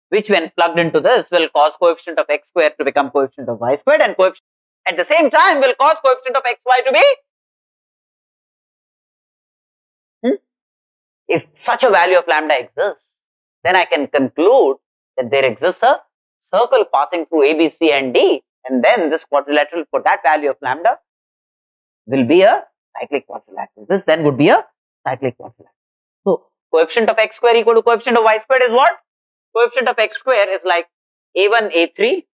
which when plugged into this will cause coefficient of x squared to become coefficient of y squared and coefficient at the same time will cause coefficient of xy to be? If such a value of lambda exists, then I can conclude that there exists a circle passing through A, B, C and D, and then this quadrilateral for that value of lambda will be a cyclic quadrilateral. This then would be a cyclic quadrilateral. So coefficient of x square equal to coefficient of y squared is what? Coefficient of x square is like a1, a3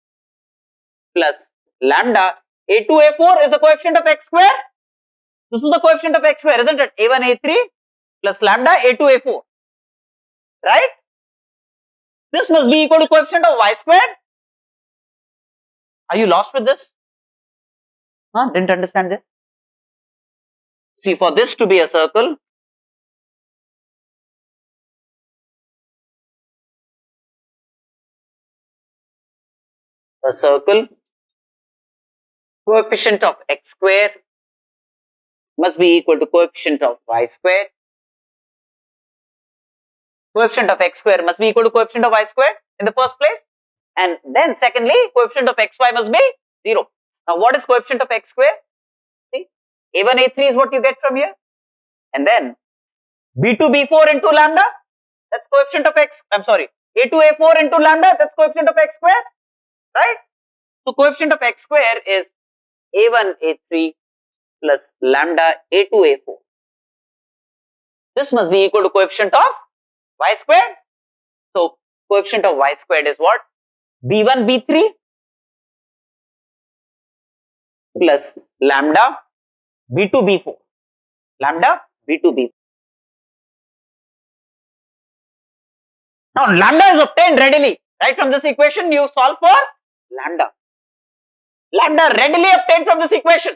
plus lambda a2, a4 is the coefficient of x square. This is the coefficient of x square, isn't it? a1, a3 plus lambda a2, a4, right? This must be equal to coefficient of y squared. Are you lost with this? Didn't understand this? See, for this to be a circle, coefficient of x square must be equal to coefficient of y square. Coefficient of x square must be equal to coefficient of y square in the first place. And then secondly, coefficient of xy must be 0. Now what is coefficient of x square? See, a1, a3 is what you get from here. And then b2, b4 into lambda, that's coefficient of x, a2, a4 into lambda, that's coefficient of x square, right? So coefficient of x square is a1, a3 plus lambda a2, a4. This must be equal to coefficient of y squared. So coefficient of y squared is what? b1, b3 plus lambda b2, b4. Lambda b2, b4. Now lambda is obtained readily. Right from this equation, you solve for lambda. Lambda readily obtained from this equation.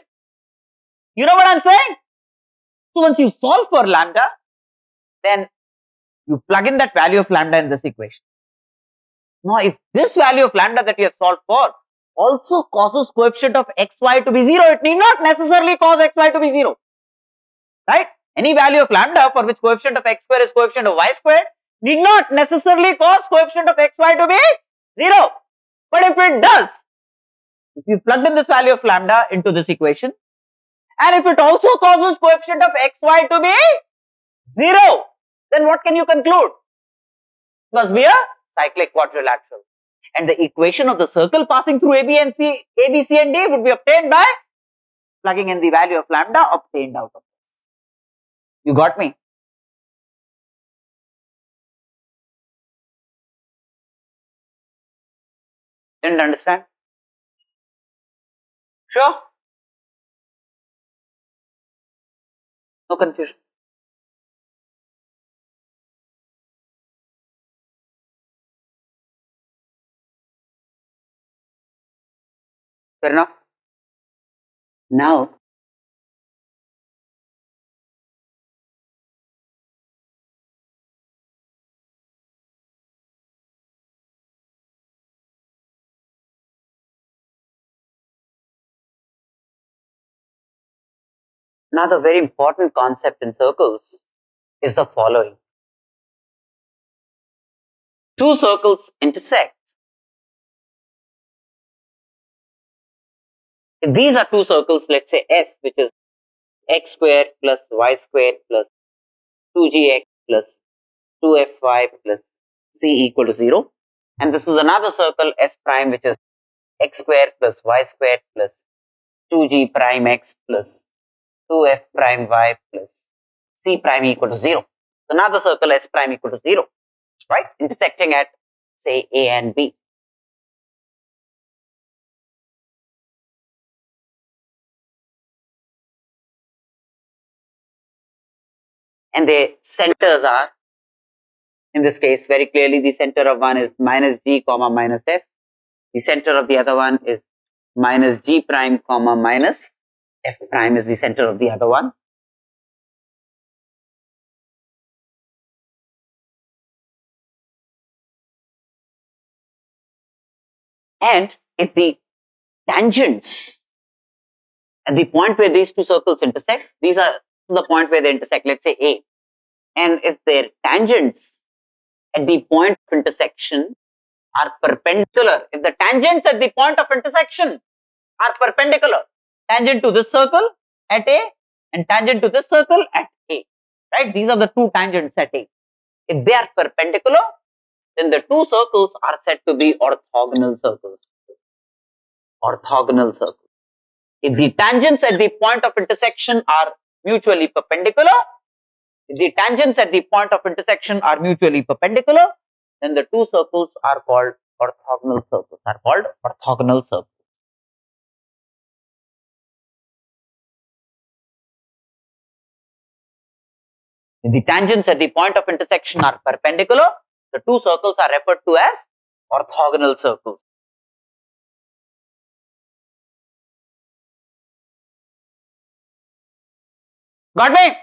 You know what I'm saying? So once you solve for lambda, then you plug in that value of lambda in this equation. Now if this value of lambda that you have solved for also causes coefficient of xy to be 0, it need not necessarily cause xy to be 0. Right? Any value of lambda for which coefficient of x square is coefficient of y squared need not necessarily cause coefficient of xy to be 0. But if it does, if you plug in this value of lambda into this equation, and if it also causes coefficient of xy to be 0, then what can you conclude? It must be a cyclic quadrilateral. And the equation of the circle passing through A, B, C and D would be obtained by plugging in the value of lambda obtained out of this. You got me? Didn't understand? Sure? No confusion. Fair enough? Now, another very important concept in circles is the following. Two circles intersect. If these are two circles, let's say S, which is x squared plus y squared plus 2gx plus 2fy plus c equal to 0. And this is another circle S prime, which is x squared plus y squared plus 2g prime x plus 2f prime y plus c prime equal to 0. Another circle S prime equal to 0, right? Intersecting at, say, A and B. And the centers are, in this case, very clearly the center of one is minus g comma minus f. The center of the other one is minus g prime comma minus f prime is the center of the other one. And if the tangents at the point where these two circles intersect, this is the point where they intersect, let's say A. And if their tangents at the point of intersection are perpendicular, if the tangents at the point of intersection are perpendicular, tangent to this circle at A and tangent to this circle at A, right? These are the two tangents at A. If they are perpendicular, then the two circles are said to be orthogonal circles. Orthogonal circles. If the tangents at the point of intersection are mutually perpendicular, if the tangents at the point of intersection are mutually perpendicular, then the two circles are called orthogonal circles. If the tangents at the point of intersection are perpendicular, the two circles are referred to as orthogonal circles. Got me?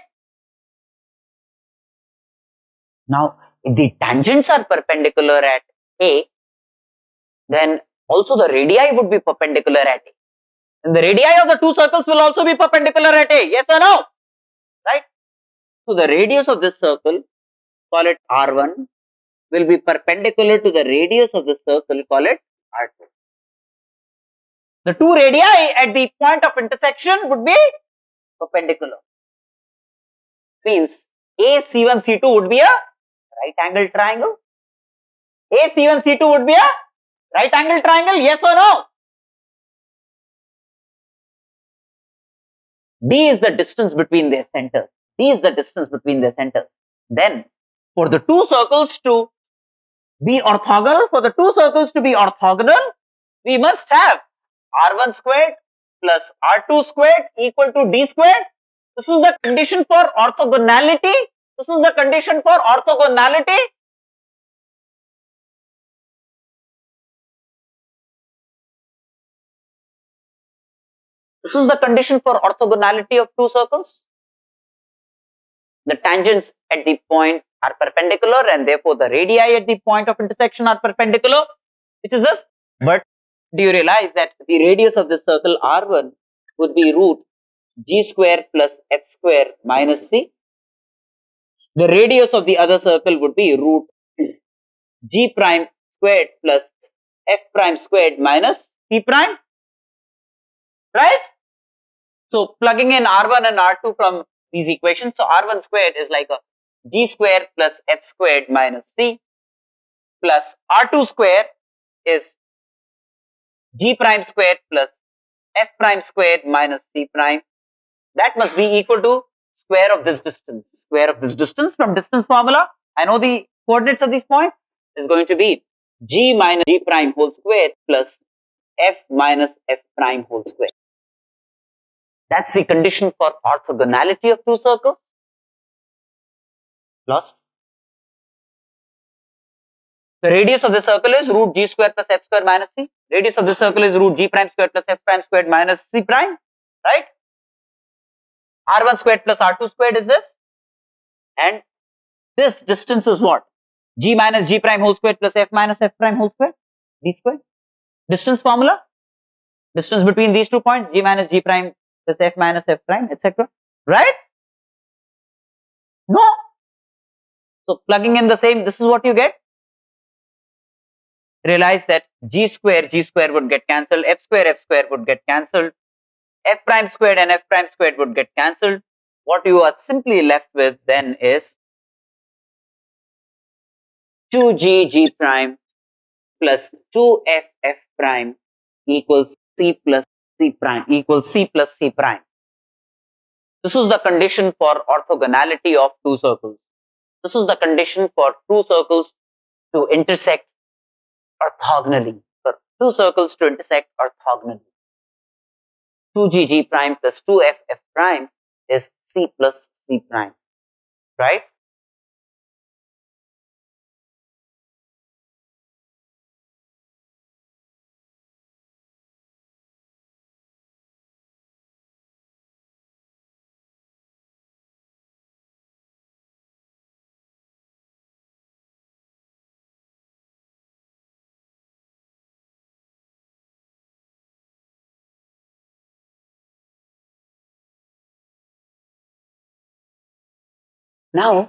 Now, if the tangents are perpendicular at A, then also the radii would be perpendicular at A. And the radii of the two circles will also be perpendicular at A. Yes or no? Right? So, the radius of this circle, call it R1, will be perpendicular to the radius of the circle, call it R2. The two radii at the point of intersection would be perpendicular. Means AC1, C2 would be a right angle triangle. AC1, C2 would be a right angle triangle, yes or no? D is the distance between their centers. D is the distance between their centers. Then, for the two circles to be orthogonal, we must have R1 squared plus R2 squared equal to D squared. This is the condition for orthogonality. This is the condition for orthogonality. This is the condition for orthogonality of two circles. The tangents at the point are perpendicular and therefore the radii at the point of intersection are perpendicular, which is this. But do you realize that the radius of this circle R1 would be root g square plus f square minus c? The radius of the other circle would be root g prime squared plus f prime squared minus c prime, right? So plugging in R1 and R2 from these equations, so R1 squared is like a g squared plus f squared minus c plus R2 squared is g prime squared plus f prime squared minus c prime. That must be equal to square of this distance. Square of this distance from distance formula. I know the coordinates of these points is going to be g minus g prime whole square plus f minus f prime whole square. That's the condition for orthogonality of two circles. Lost? The radius of the circle is root g square plus f square minus c. Radius of the circle is root g prime square plus f prime squared minus c prime, right? R1 squared plus R2 squared is this. And this distance is what? G minus g prime whole squared plus f minus f prime whole squared, d squared. Distance formula, distance between these 2 points, g minus g prime plus f minus f prime, etc. Right? No. So plugging in the same, this is what you get. Realize that g square would get cancelled, f square would get cancelled, f prime squared and f prime squared would get cancelled. What you are simply left with then is 2g prime plus 2f prime equals c plus c prime equals c plus c prime. This is the condition for orthogonality of two circles. This is the condition for two circles to intersect orthogonally. For two circles to intersect orthogonally. 2g prime plus 2f prime is c plus c prime. Right? Now,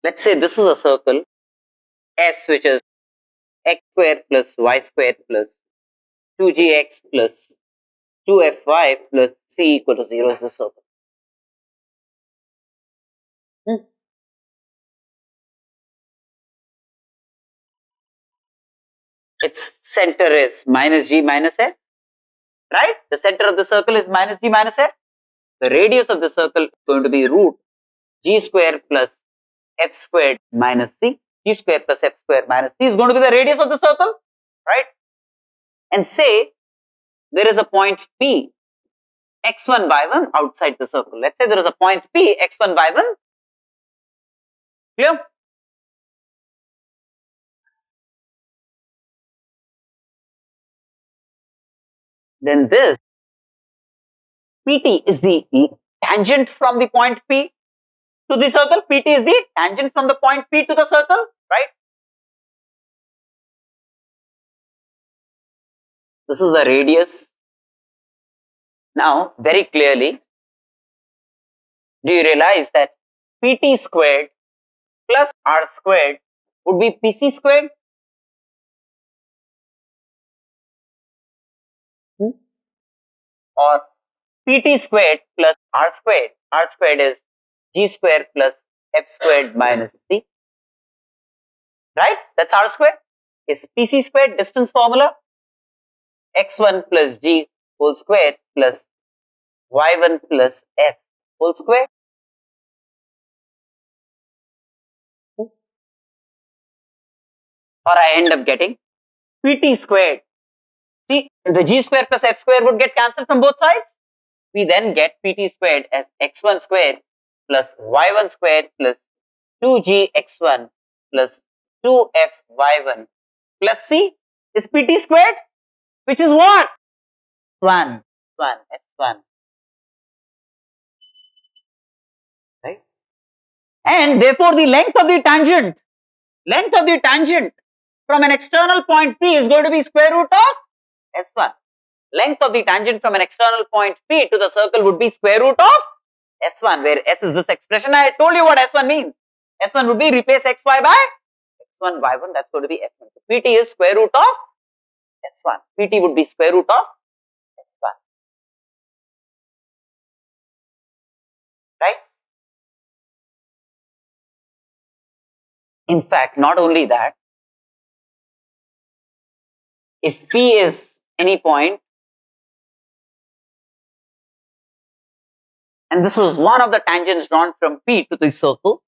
let's say this is a circle S, which is x square plus y square plus 2gx plus 2fy plus c equal to 0 is the circle. Its center is minus g minus f, right? The center of the circle is minus g minus f. The radius of the circle is going to be root g square plus f squared minus c. G square plus f squared minus c is going to be the radius of the circle, right? And say there is a point P, x1, y1 outside the circle. Let's say there is a point P, x1, y1. Clear? Then this PT is the tangent from the point P to the circle. PT is the tangent from the point P to the circle, right? This is the radius. Now, very clearly, do you realize that PT squared plus R squared would be PC squared? Or PT squared plus R squared is G squared plus F squared minus C. Right? That's R squared. Is PC squared distance formula? X1 plus G whole square plus Y1 plus F whole square. Or I end up getting PT squared. See, the G square plus F square would get cancelled from both sides. We then get PT squared as X1 squared plus Y1 squared plus 2G X1 plus 2F Y1 plus C is PT squared, which is what? 1, S1. Right? And therefore the length of the tangent from an external point P is going to be square root of S1. Length of the tangent from an external point P to the circle would be square root of S1, where S is this expression. I told you what S1 means. S1 would be replace xy by x1, y1. That's going to be S1. So PT is square root of S1. PT would be square root of S1. Right? In fact, not only that, if P is any point, and this is one of the tangents drawn from P to the circle,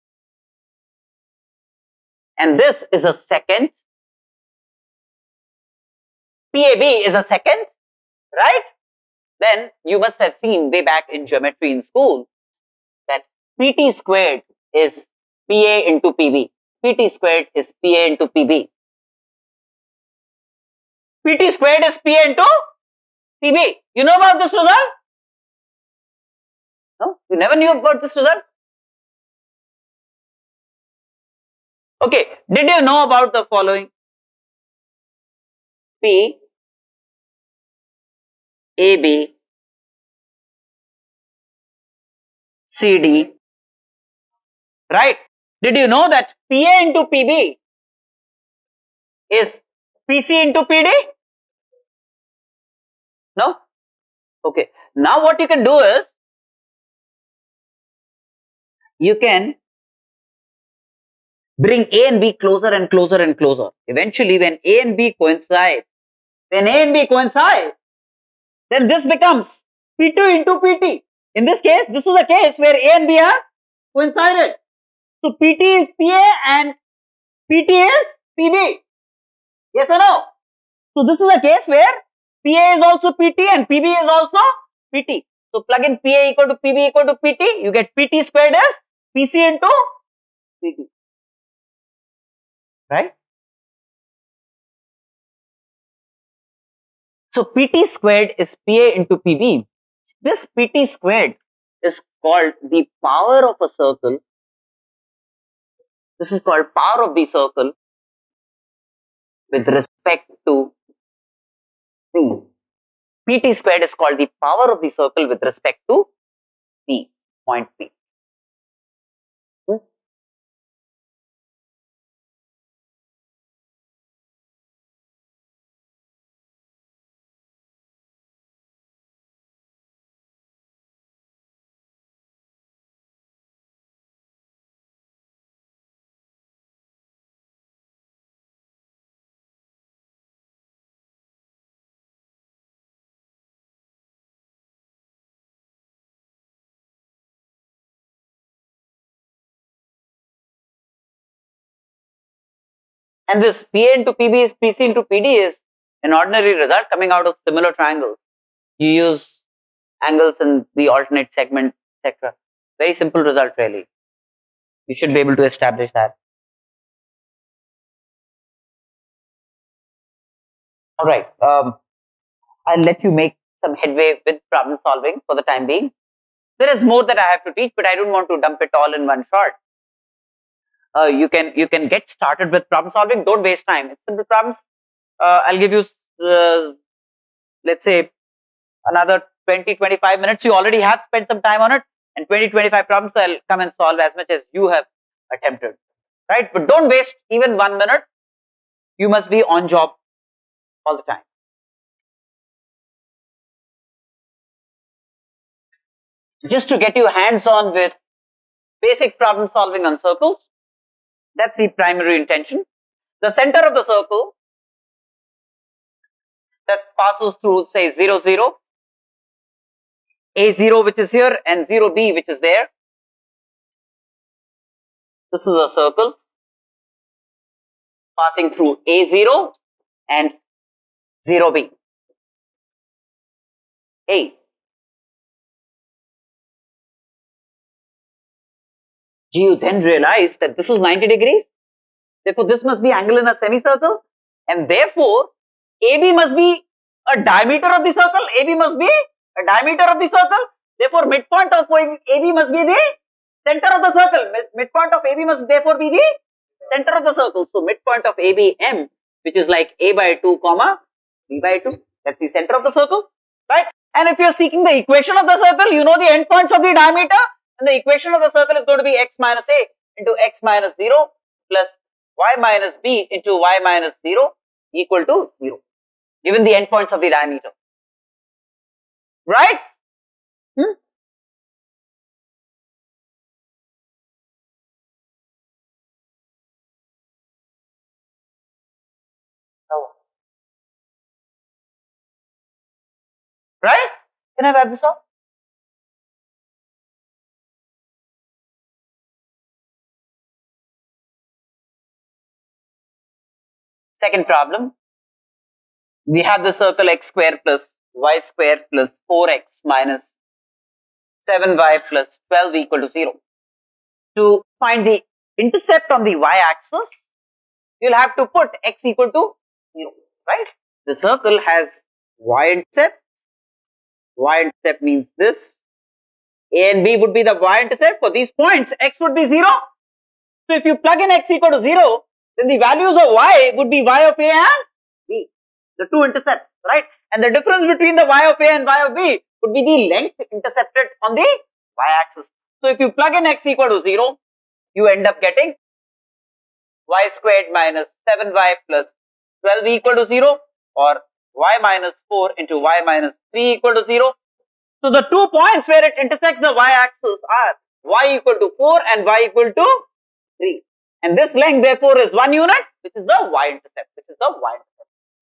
and this is a secant, PAB is a secant, right? Then you must have seen way back in geometry in school that PT squared is PA into PB. PT squared is PA into PB. PT squared is PA into PB. You know about this result? No? You never knew about this result? Okay. Did you know about the following? P, AB, CD. Right? Did you know that PA into PB is PC into PD? No? Okay. Now what you can do is, you can bring A and B closer and closer and closer. Eventually, when A and B coincide, then this becomes P2 into PT. In this case, this is a case where A and B are coincided. So PT is PA and PT is PB. Yes or no? So this is a case where PA is also PT and PB is also PT. So plug in PA equal to PB equal to PT, you get PT squared as PC into PT. Right? So PT squared is PA into PB. This PT squared is called the power of a circle. This is called power of the circle with respect to P. PT squared is called the power of the circle with respect to P, point P. And this PA into PB is PC into PD is an ordinary result coming out of similar triangles. You use angles in the alternate segment, etc. Very simple result really. You should be able to establish that. Alright, I'll let you make some headway with problem solving for the time being. There is more that I have to teach, but I don't want to dump it all in one shot. You can get started with problem solving. Don't waste time. It's simple problems. I'll give you, let's say, another 20-25 minutes. You already have spent some time on it, and 20-25 problems I'll come and solve as much as you have attempted. Right? But don't waste even 1 minute. You must be on job all the time. Just to get you hands-on with basic problem solving on circles. That's the primary intention. The center of the circle that passes through, say, 0, 0, A0 which is here and 0B which is there. This is a circle passing through A0 and 0B. A. Do you then realize that this is 90 degrees? Therefore, this must be angle in a semicircle, and therefore, AB must be a diameter of the circle. AB must be a diameter of the circle. Therefore, midpoint of AB must be the center of the circle. Midpoint of AB must therefore be the center of the circle. So, midpoint of AB M, which is like A by 2 comma B by 2. That's the center of the circle, right? And if you are seeking the equation of the circle, you know the endpoints of the diameter. And the equation of the circle is going to be x minus a into x minus 0 plus y minus b into y minus 0 equal to 0, given the endpoints of the diameter. Right? Oh. Right? Can I wrap this up? Second problem. We have the circle x square plus y square plus 4x minus 7y plus 12 equal to 0. to find the intercept on the y-axis, you'll have to put x equal to 0, right? The circle has y-intercept. Y-intercept means this. A and B would be the y-intercept. For these points, x would be 0. So if you plug in x equal to 0, then the values of y would be y of A and B, the two intercepts, right? And the difference between the y of A and y of B would be the length intercepted on the y-axis. So if you plug in x equal to 0, you end up getting y squared minus 7y plus 12 equal to 0, or y minus 4 into y minus 3 equal to 0. So the 2 points where it intersects the y-axis are y equal to 4 and y equal to 3. And this length therefore is 1 unit, which is the y-intercept,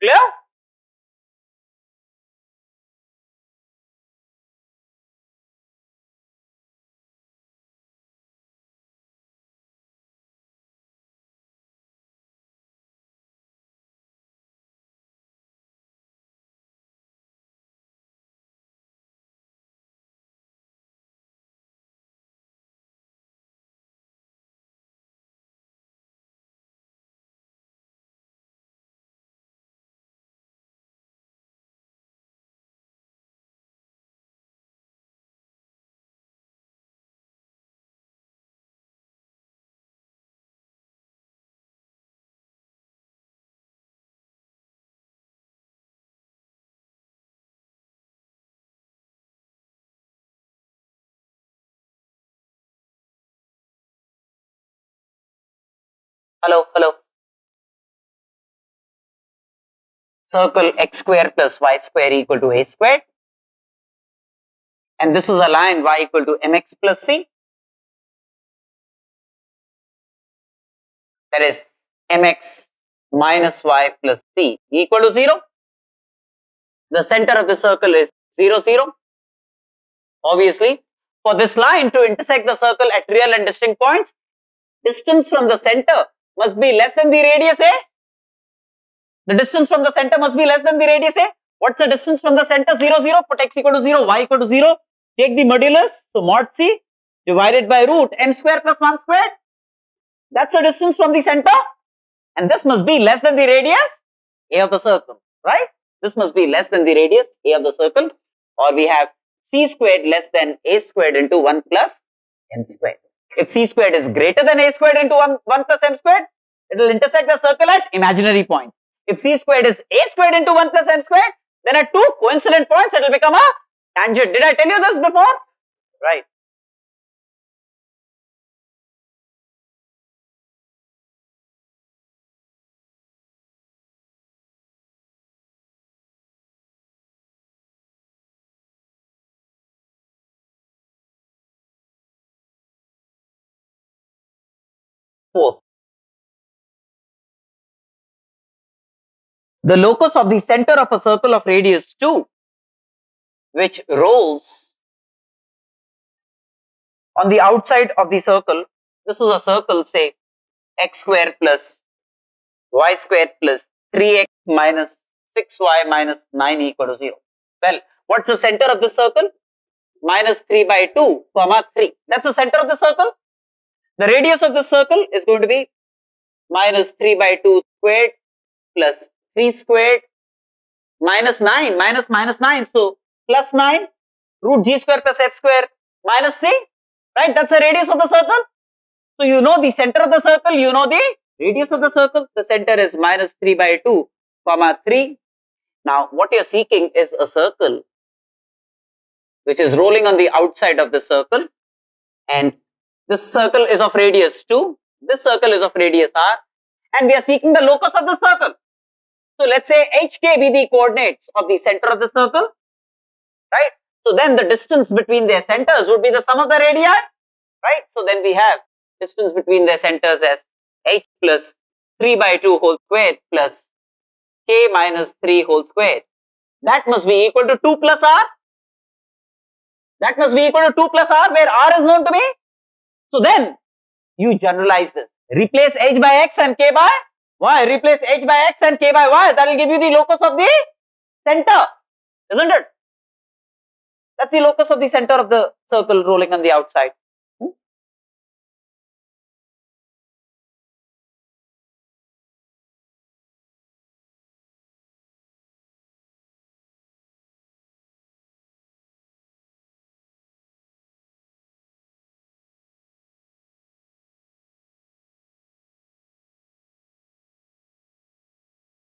Clear? Hello. Circle x square plus y square equal to a squared. And this is a line y equal to mx plus c. That is mx minus y plus c equal to 0. The center of the circle is 0, 0. Obviously, for this line to intersect the circle at real and distinct points, distance from the center must be less than the radius a. The distance from the center must be less than the radius a. What's the distance from the center? 0, 0. Put x equal to 0, y equal to 0. Take the modulus, so mod c divided by root m square plus 1 squared. That's the distance from the center. And this must be less than the radius a of the circle, right? This must be less than the radius a of the circle. Or we have c squared less than a squared into 1 plus m squared. If c squared is greater than a squared into 1 plus m squared, it will intersect the circle at imaginary points. If c squared is a squared into 1 plus m squared, then at two coincident points it will become a tangent. Did I tell you this before? Right. Fourth, the locus of the center of a circle of radius 2, which rolls on the outside of the circle. This is a circle, say x square plus y square plus 3x minus 6y minus 9 equal to 0. Well, what's the center of the circle? Minus 3 by 2 comma 3. That's the center of the circle. The radius of the circle is going to be minus 3 by 2 squared plus 3 squared minus 9 minus 9. So plus 9 root g square plus f square minus c. Right? That's the radius of the circle. So you know the center of the circle, you know the radius of the circle. The center is minus 3 by 2 comma 3. Now what you are seeking is a circle which is rolling on the outside of the circle, and this circle is of radius 2, this circle is of radius r, and we are seeking the locus of the circle. So let's say hk be the coordinates of the center of the circle, right? So then the distance between their centers would be the sum of the radii, right? So then we have distance between their centers as h plus 3 by 2 whole square plus k minus 3 whole square. That must be equal to 2 plus r. That must be equal to 2 plus r, where r is known to be. So then you generalize this. Replace h by x and k by y. Replace h by x and k by y. That will give you the locus of the center, isn't it? That's the locus of the center of the circle rolling on the outside.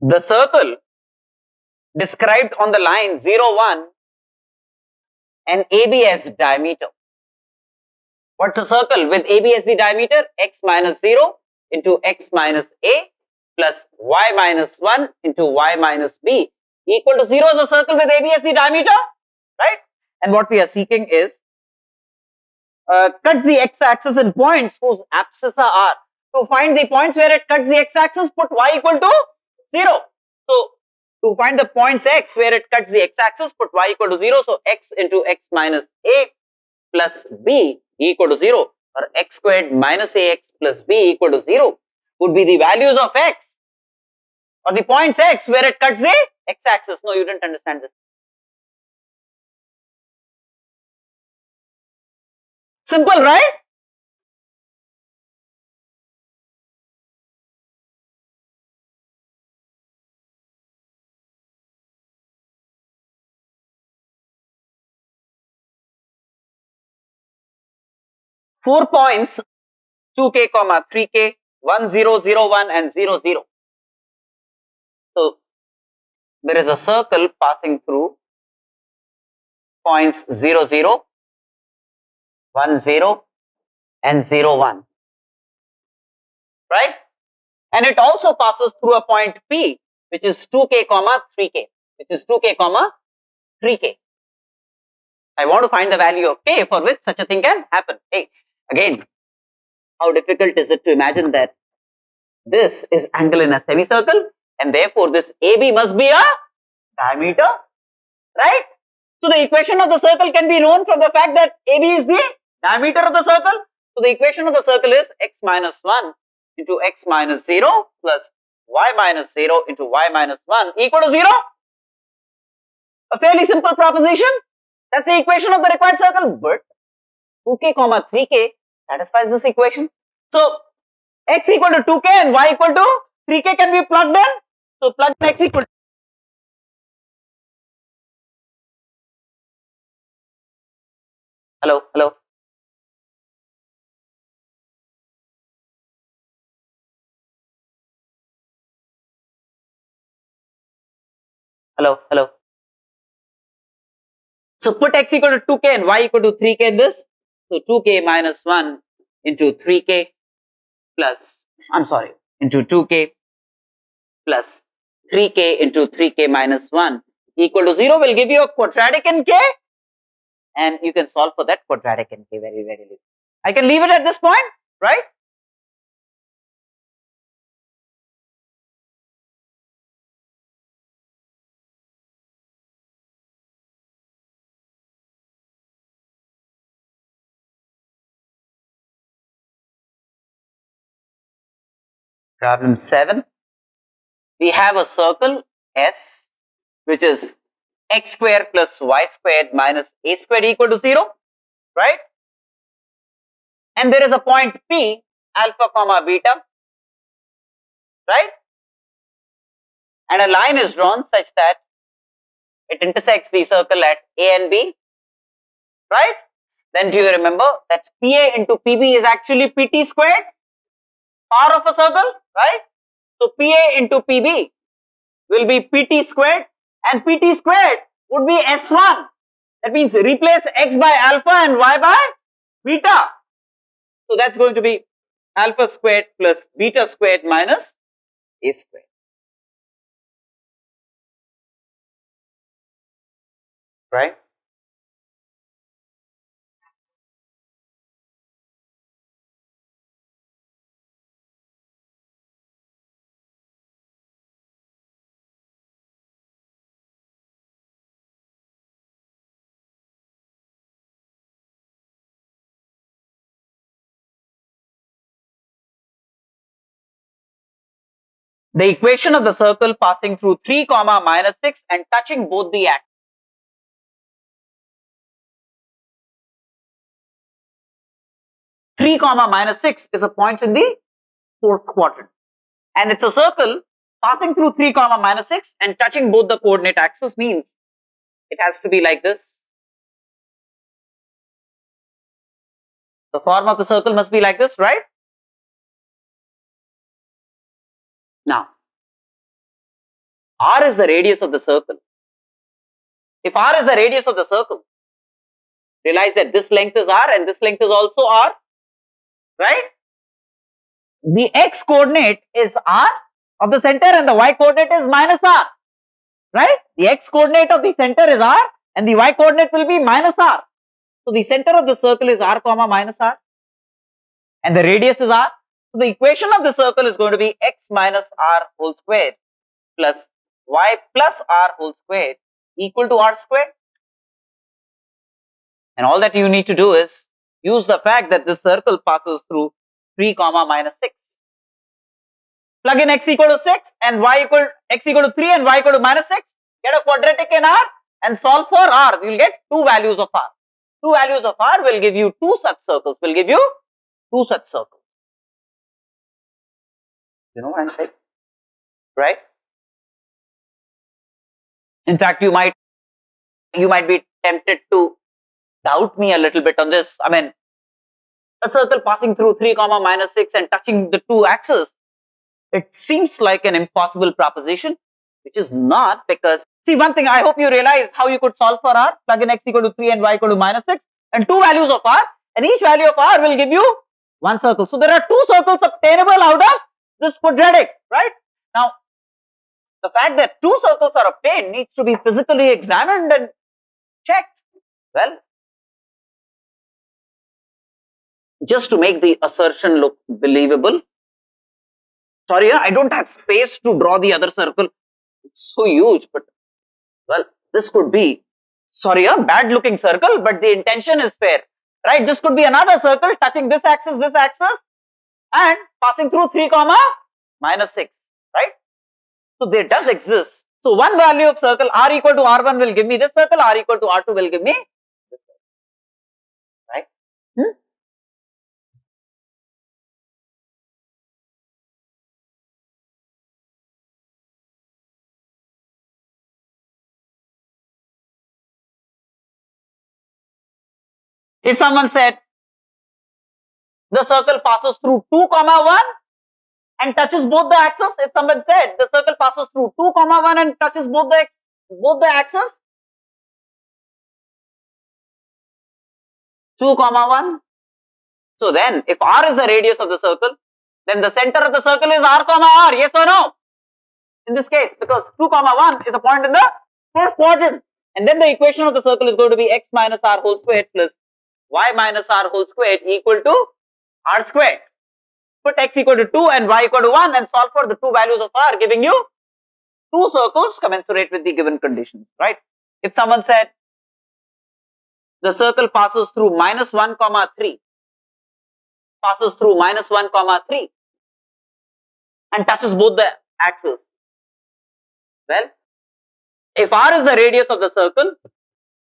the circle described on the line 0, 1 and AB as diameter. What's a circle with AB as the diameter? X minus 0 into X minus A plus Y minus 1 into Y minus B equal to 0 is a circle with AB as the diameter, right? And what we are seeking is cut the x-axis in points whose abscissa are. To find the points where it cuts the x-axis, put y equal to 0. So, to find the points x where it cuts the x-axis, put y equal to 0. So, x into x minus a plus b equal to 0, or x squared minus ax plus b equal to 0 would be the values of x, or the points x where it cuts the x-axis. No, you didn't understand this. Simple, right? Four points 2k, 3k, 1, 0, 0, 1 and 0, 0. So, there is a circle passing through points 0, 0, 1, 0 and 0, 1, right? And it also passes through a point P, which is 2k, 3k, which is 2k, 3k. I want to find the value of k for which such a thing can happen. Hey, again, how difficult is it to imagine that this is angle in a semicircle and therefore this AB must be a diameter, right? So the equation of the circle can be known from the fact that AB is the diameter of the circle. So the equation of the circle is x minus 1 into x minus 0 plus y minus 0 into y minus 1 equal to 0. A fairly simple proposition. That's the equation of the required circle. But 2k, 3k satisfies this equation. So x equal to 2k and y equal to 3k can be plugged in. So plug in x equal to hello. So put x equal to 2k and y equal to 3k in this. So 2k minus 1 into 3k plus, into 2k plus 3k into 3k minus 1 equal to 0 will give you a quadratic in k, and you can solve for that quadratic in k very readily. I can leave it at this point, right? Problem 7. We have a circle S which is x square plus y squared minus a squared equal to 0, right? And there is a point P, alpha comma beta, right? And a line is drawn such that it intersects the circle at A and B, right? Then do you remember that PA into PB is actually PT squared, power of a circle, right? So PA into PB will be PT squared, and PT squared would be S1. That means replace x by alpha and y by beta. So that's going to be alpha squared plus beta squared minus a squared. Right? The equation of the circle passing through 3, minus 6 and touching both the axes. 3, minus 6 is a point in the fourth quadrant. And it's a circle passing through 3, minus 6 and touching both the coordinate axes, means it has to be like this. The form of the circle must be like this, right? Now, R is the radius of the circle. If R is the radius of the circle, realize that this length is R and this length is also R, right? The X coordinate is R of the center and the Y coordinate is minus R, right? The X coordinate of the center is R and the Y coordinate will be minus R. So the center of the circle is R comma minus R and the radius is R. So the equation of the circle is going to be X minus R whole squared plus Y plus R whole squared equal to R squared. And all that you need to do is use the fact that this circle passes through 3 comma minus 6. Plug in x equal to 6 and x equal to 3 and y equal to minus 6. Get a quadratic in R and solve for R. You will get two values of R. Two values of R will give you two such circles. You know what I'm saying? Right? In fact, you might be tempted to doubt me a little bit on this. I mean, a circle passing through 3 comma minus 6 and touching the two axes, it seems like an impossible proposition, which is not, because see, one thing I hope you realize how you could solve for R. Plug in x equal to 3 and y equal to minus 6 and two values of R, and each value of R will give you one circle. So there are two circles obtainable out of this quadratic, right? Now, the fact that two circles are obtained needs to be physically examined and checked. Well, just to make the assertion look believable, sorry, I don't have space to draw the other circle. It's so huge, but well, this could be, sorry, a bad looking circle, but the intention is fair, right? This could be another circle touching this axis, and passing through 3 comma minus 6, right? So there does exist. So one value of circle R equal to R1 will give me this circle, R equal to R2 will give me this circle, right? If someone said the circle passes through 2 comma 1 and touches both the axes, if someone said the circle passes through 2 comma 1 and touches both the axes, 2 comma 1. So then if R is the radius of the circle, then the center of the circle is R comma R, yes or no? In this case, because 2 comma 1 is a point in the first quadrant, and then the equation of the circle is going to be x minus R whole squared plus y minus R whole squared equal to R squared. Put x equal to 2 and y equal to 1 and solve for the two values of R, giving you two circles commensurate with the given conditions, right? If someone said the circle passes through minus 1 comma 3, and touches both the axes, well, if R is the radius of the circle,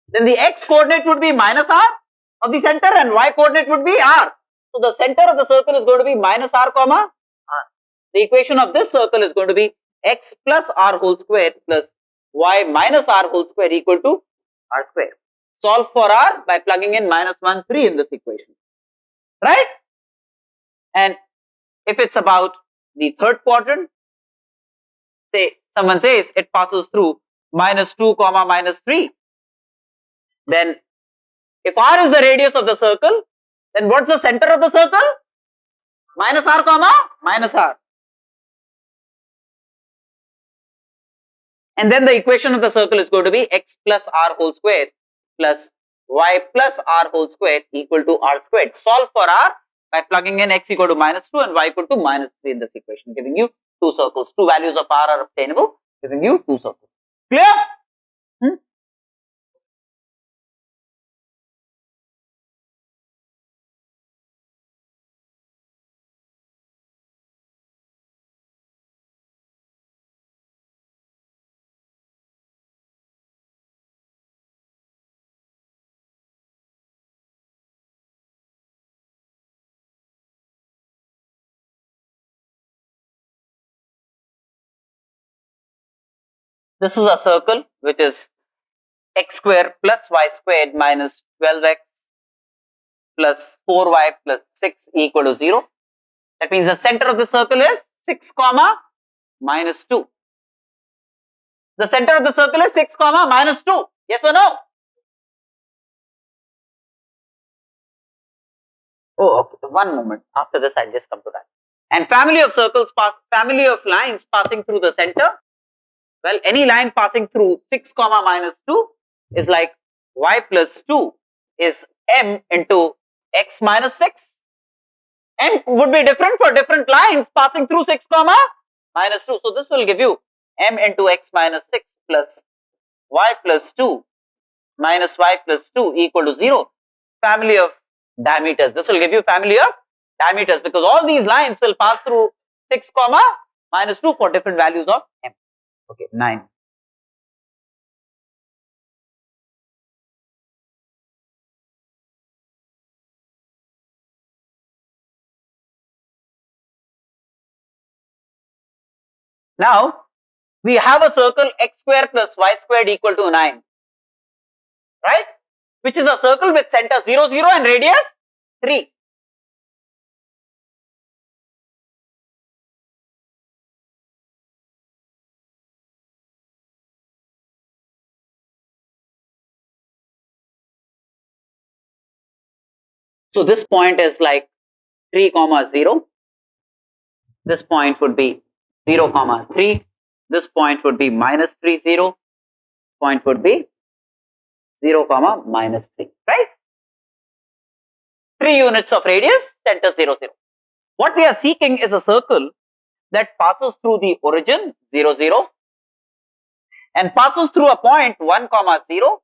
then the x coordinate would be minus R of the center and y coordinate would be R. So the center of the circle is going to be minus R comma R. The equation of this circle is going to be x plus R whole square plus y minus R whole square equal to R square. Solve for R by plugging in minus 1, 3 in this equation, right? And if it's about the third quadrant, say someone says it passes through minus 2 comma minus 3, then if R is the radius of the circle, then what's the center of the circle? Minus R comma minus R. And then the equation of the circle is going to be x plus R whole square plus y plus R whole square equal to R squared. Solve for R by plugging in x equal to minus 2 and y equal to minus 3 in this equation, giving you two circles. Two values of R are obtainable, giving you two circles. Clear? This is a circle which is x square plus y squared minus 12x plus 4y plus 6 equal to 0. That means the center of the circle is 6 comma minus 2. The center of the circle is 6 comma minus 2. Yes or no? Oh, okay. One moment. After this, I'll just come to that. And family of lines passing through the center. Well, any line passing through 6 comma minus 2 is like y plus 2 is m into x minus 6. M would be different for different lines passing through 6 comma minus 2. So this will give you m into x minus 6 plus y plus 2 minus y plus 2 equal to 0. Family of diameters. This will give you family of diameters because all these lines will pass through 6 comma minus 2 for different values of m. Okay, 9. Now, we have a circle x square plus y squared equal to 9, right? Which is a circle with center 0, 0 and radius 3. So this point is like 3 comma 0. This point would be 0 comma 3. This point would be minus 3 0. Point would be 0 comma minus 3, right? 3 units of radius, center 0 0. What we are seeking is a circle that passes through the origin 0 0 and passes through a point 1 comma 0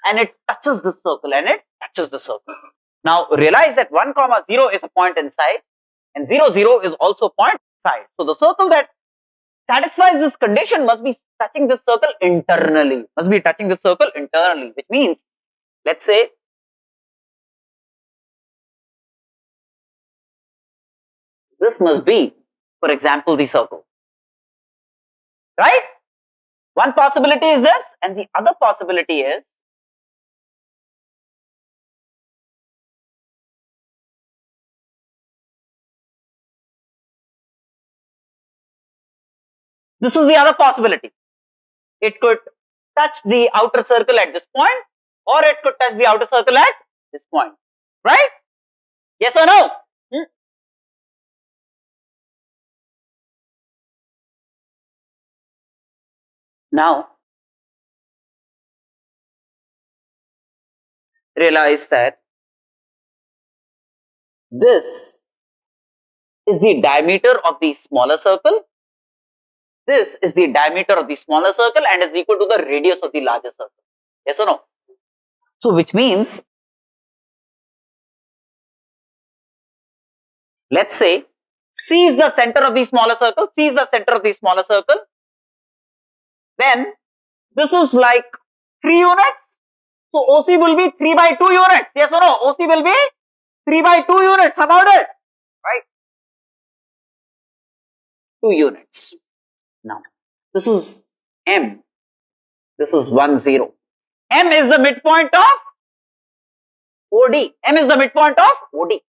and it touches this circle and it touches the circle. Now realize that 1 comma 0 is a point inside and 0 0 is also a point inside. So the circle that satisfies this condition must be touching this circle internally, which means, let's say, this must be, for example, the circle, right? One possibility is this and the other possibility is this is the other possibility. It could touch the outer circle at this point or it could touch the outer circle at this point, right? Yes or no? Now, realize that this is the diameter of the smaller circle. This is the diameter of the smaller circle and is equal to the radius of the larger circle. Yes or no? So, which means, let's say, C is the center of the smaller circle. C is the center of the smaller circle. Then, this is like 3 units. So, OC will be 3 by 2 units. Yes or no? OC will be 3 by 2 units. How about it? Right? 2 units. Now, this is M. This is 1 0. M is the midpoint of OD. M is the midpoint of OD.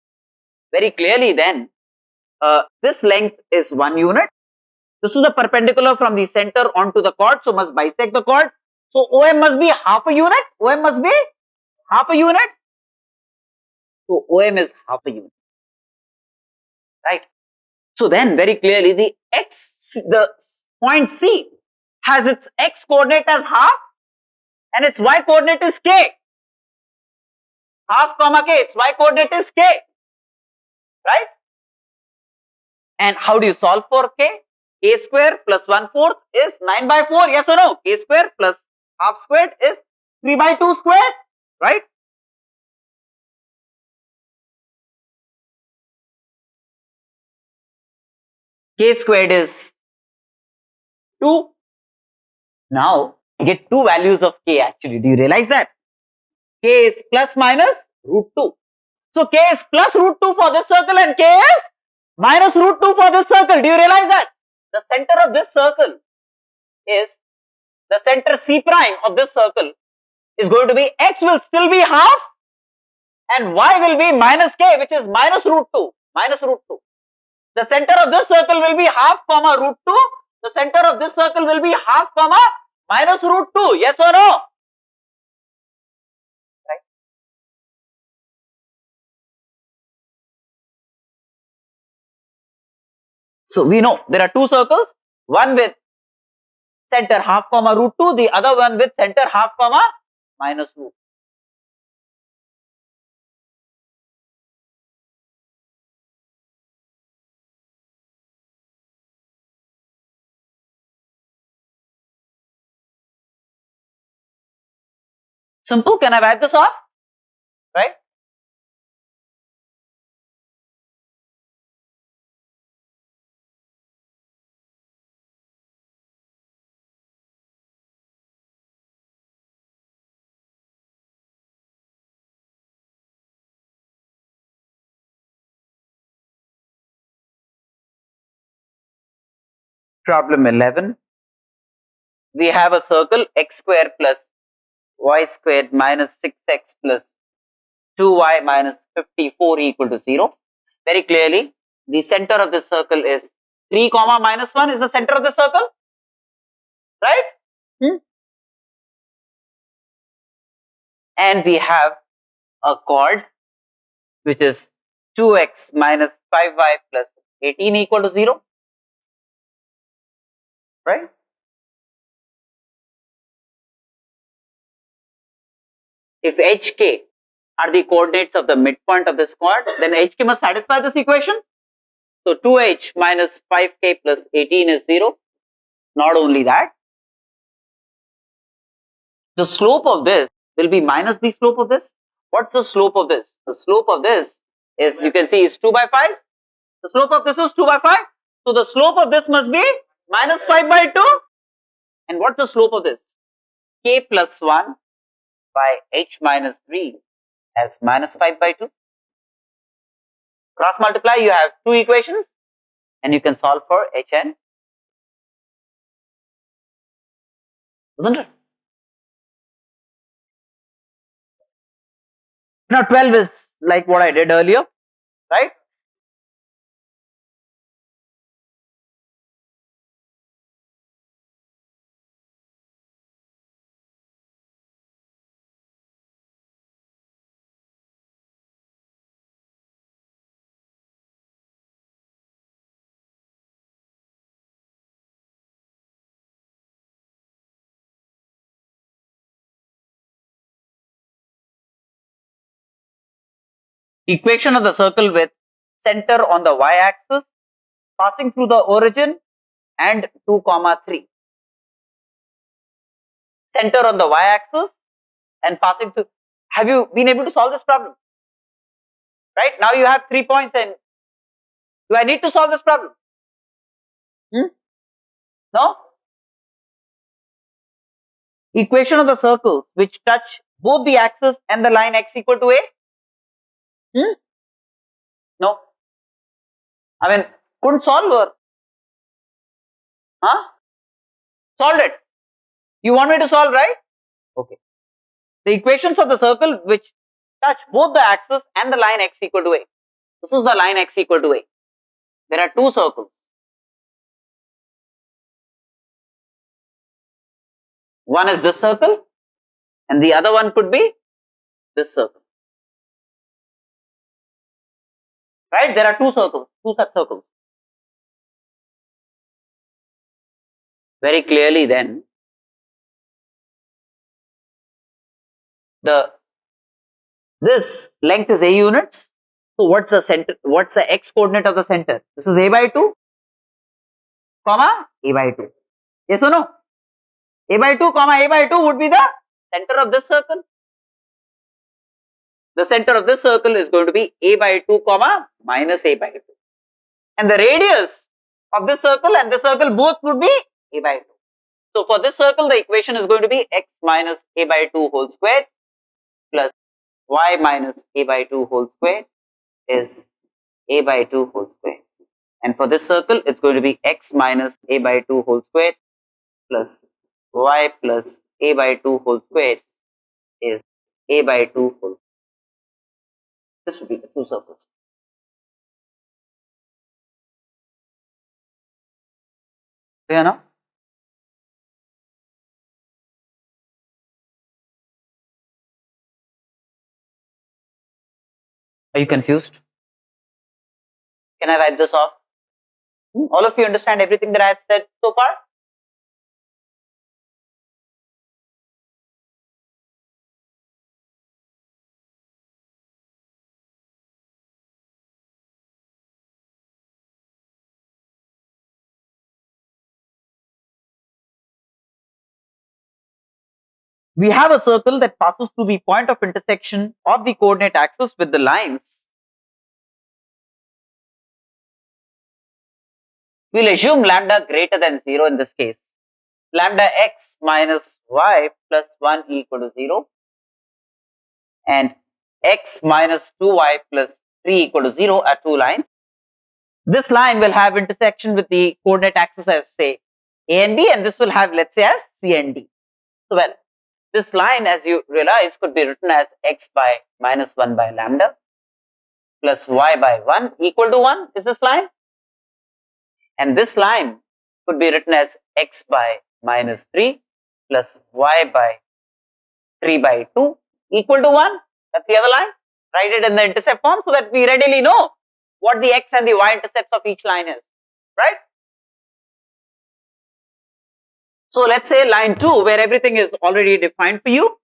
Very clearly then, this length is 1 unit. This is the perpendicular from the center onto the chord, so must bisect the chord. So OM must be half a unit. OM must be half a unit. So OM is half a unit, right? So then very clearly the point C has its x coordinate as half and its y coordinate is k. Half comma k, its y coordinate is k, right? And how do you solve for k? K square plus 1/4 is 9 by 4, yes or no? K square plus half squared is 3 by 2 squared, right? K squared is 2. Now, you get two values of k actually. Do you realize that? K is plus minus root 2. So, k is plus root 2 for this circle and k is minus root 2 for this circle. Do you realize that? The center of this circle is, the center C prime of this circle is going to be, x will still be half and y will be minus k, which is minus root 2, minus root 2. The center of this circle will be half comma root 2. The center of this circle will be half comma minus root 2, yes or no? Right. So we know there are two circles, one with center half comma root 2, the other one with center half comma minus root. Simple, can I wipe this off? Right? Problem 11. We have a circle x square plus y squared minus 6x plus 2y minus 54 equal to 0. Very clearly, the center of this circle is 3 comma minus 1 is the center of the circle, right? And we have a chord which is 2x minus 5y plus 18 equal to 0, right? If hk are the coordinates of the midpoint of this chord, then hk must satisfy this equation. So 2h minus 5k plus 18 is 0. Not only that, the slope of this will be minus the slope of this. What's the slope of this? The slope of this is, you can see, is 2 by 5. The slope of this is 2 by 5. So the slope of this must be minus 5 by 2. And what's the slope of this? K plus 1 by h minus 3 as minus 5 by 2. Cross multiply, you have two equations and you can solve for hn. Isn't it? Now 12 is like what I did earlier, right? Equation of the circle with center on the y-axis passing through the origin and 2 comma 3. Center on the y-axis and passing through. Have you been able to solve this problem? Right? Now you have 3 points and do I need to solve this problem? No? Equation of the circles which touch both the axis and the line x equal to a? No. I mean, couldn't solve or? Solved it. You want me to solve, right? Okay. The equations of the circle which touch both the axis and the line x equal to a. This is the line x equal to a. There are two circles. One is this circle and the other one could be this circle. Right? There are two circles, two such circles. Very clearly then, this length is a units. So what's the center? What's the x coordinate of the center? This is a by 2, comma a by 2. Yes or no? A by 2, comma a by 2 would be the center of this circle. The center of this circle is going to be a by 2, comma minus a by 2. And the radius of this circle and this circle both would be a by 2. So for this circle, the equation is going to be x minus a by 2 whole square plus y minus a by 2 whole square is a by 2 whole square. And for this circle, it's going to be x minus a by 2 whole square plus y plus a by 2 whole square is a by 2 whole square. This would be the two circles. Clear now? Are you confused? Can I write this off? All of you understand everything that I have said so far? We have a circle that passes through the point of intersection of the coordinate axis with the lines. We'll assume lambda greater than 0 in this case. Lambda x minus y plus 1 equal to 0 and x minus 2y plus 3 equal to 0 are two lines. This line will have intersection with the coordinate axis as say a and b, and this will have, let's say, as c and d. So, well, this line, as you realize, could be written as x by minus 1 by lambda plus y by 1 equal to 1 is this line, and this line could be written as x by minus 3 plus y by 3 by 2 equal to 1. That's the other line. Write it in the intercept form so that we readily know what the x and the y intercepts of each line is, right? So let's say line 2, where everything is already defined for you.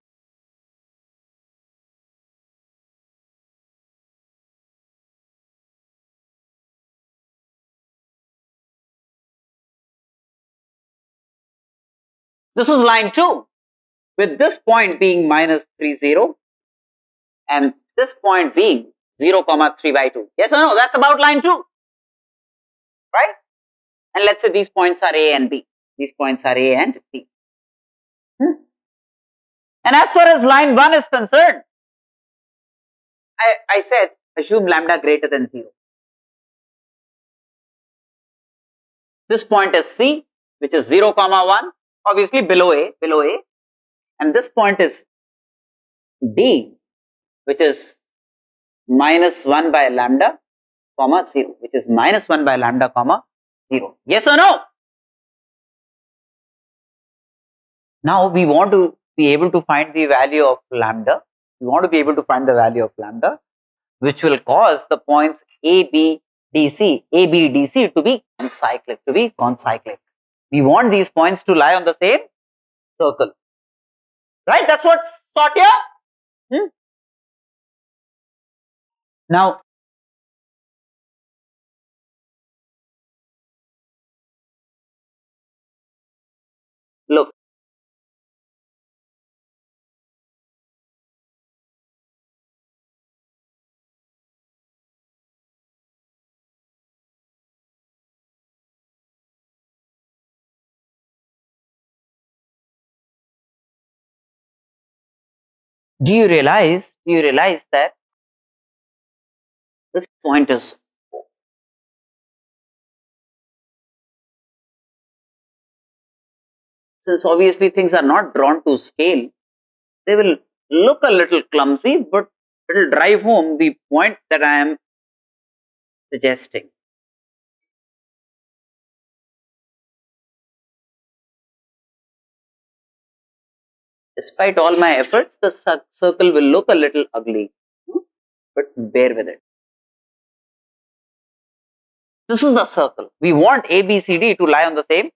This is line 2, with this point being minus 3, 0, and this point being 0, 3 by 2. Yes or no? That's about line 2, right? And let's say these points are A and B. These points are A and B. And as far as line 1 is concerned, I said assume lambda greater than 0. This point is C, which is 0, 1, obviously below A, and this point is D, which is minus 1 by lambda, 0, which is minus 1 by lambda, 0. Yes or no? Now we want to be able to find the value of lambda. We want to be able to find the value of lambda, which will cause the points A, B, D, C to be concyclic. We want these points to lie on the same circle, right? That's what's sought here. Now, look, do you realize that this point is O? Since obviously things are not drawn to scale, they will look a little clumsy, but it will drive home the point that I am suggesting. Despite all my efforts, the circle will look a little ugly, but bear with it. This is the circle. We want A, B, C, D to lie on the same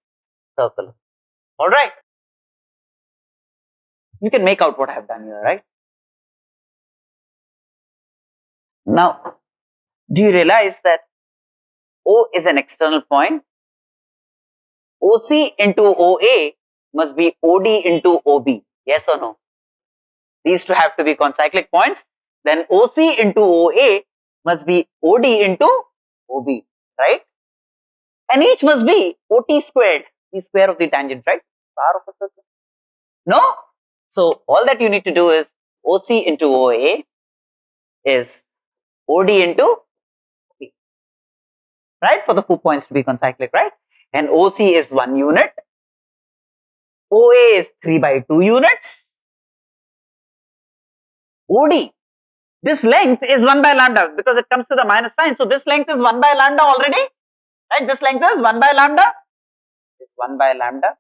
circle. Alright. You can make out what I have done here, right? Now, do you realize that O is an external point? OC into OA must be OD into OB. Yes or no? These two have to be concyclic points. Then OC into OA must be OD into OB, right? And each must be OT squared, the square of the tangent, right? Bar of a circle. No? So all that you need to do is OC into OA is OD into OB, right? For the 2 points to be concyclic, right? And OC is 1 unit. OA is 3 by 2 units. OD, this length is 1 by lambda because it comes to the minus sign. So this length is 1 by lambda already, right? This length is 1 by lambda. It's 1 by lambda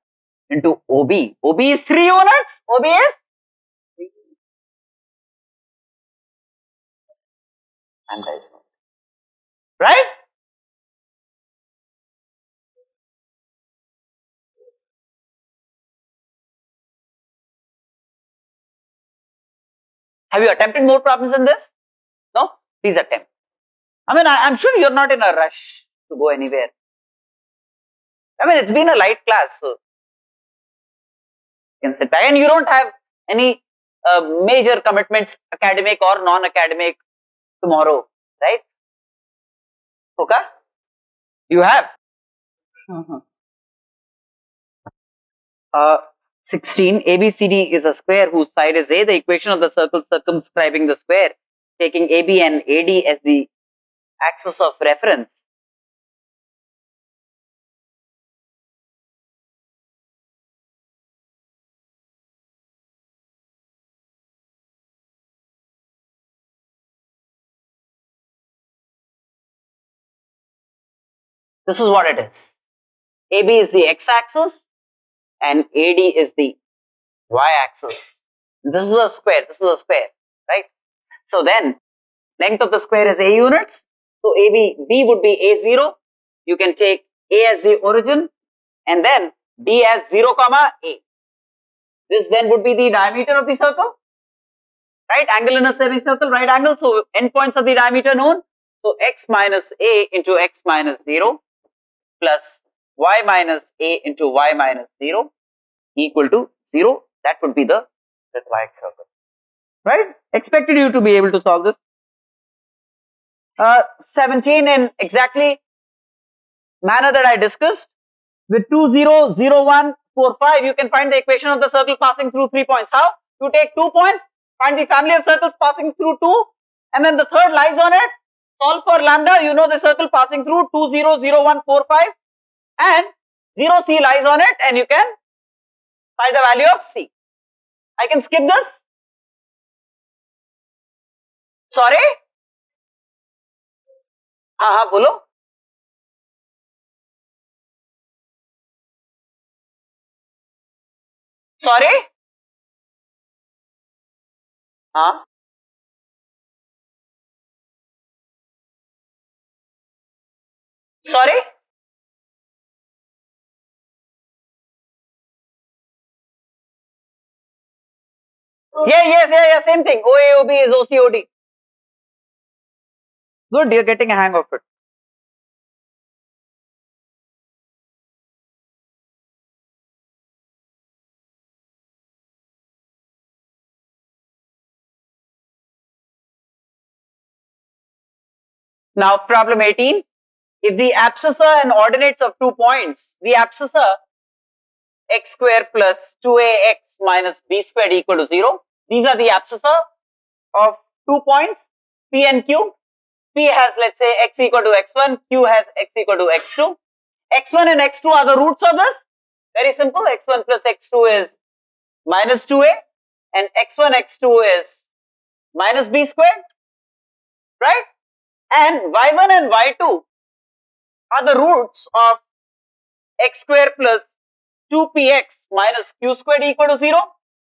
into OB. OB is 3 units. OB is 3. Lambda is known. Right? Have you attempted more problems than this? No? Please attempt. I mean, I'm sure you're not in a rush to go anywhere. I mean, it's been a light class, so you can sit back, and you don't have any major commitments, academic or non-academic, tomorrow, right? Okay? You have? 16, ABCD is a square whose side is A. The equation of the circle circumscribing the square, taking AB and AD as the axis of reference. This is what it is. AB is the x-axis and AD is the y-axis. This is a square, right? So then, length of the square is A units. So B would be A0. You can take A as the origin and then B as 0 comma A. This then would be the diameter of the circle. Right? Angle in a semicircle, right angle. So endpoints of the diameter known. So x minus A into x minus 0 plus y minus A into y minus 0 equal to 0. That would be the required circle. Right? Expected you to be able to solve this. 17 in exactly manner that I discussed. With 2, 0, 0, 1, 4, 5, you can find the equation of the circle passing through 3 points. How? You take 2 points, find the family of circles passing through 2, and then the third lies on it. Solve for lambda, you know the circle passing through 2, 0, 0, 1, 4, 5, and 0, C lies on it, and you can find the value of C. I can skip this. Sorry? Bolo. Sorry? Sorry? Yeah, same thing. OAOB is OCOD. Good, you're getting a hang of it. Now, problem 18. If the abscissa and ordinates of 2 points, the abscissa x square plus 2ax minus b squared equal to 0. These are the abscissa of 2 points, P and Q. P has, let's say, x equal to x1, Q has x equal to x2. x1 and x2 are the roots of this. Very simple, x1 plus x2 is minus 2a and x1, x2 is minus b squared, right? And y1 and y2 are the roots of x square plus 2px minus q squared equal to 0.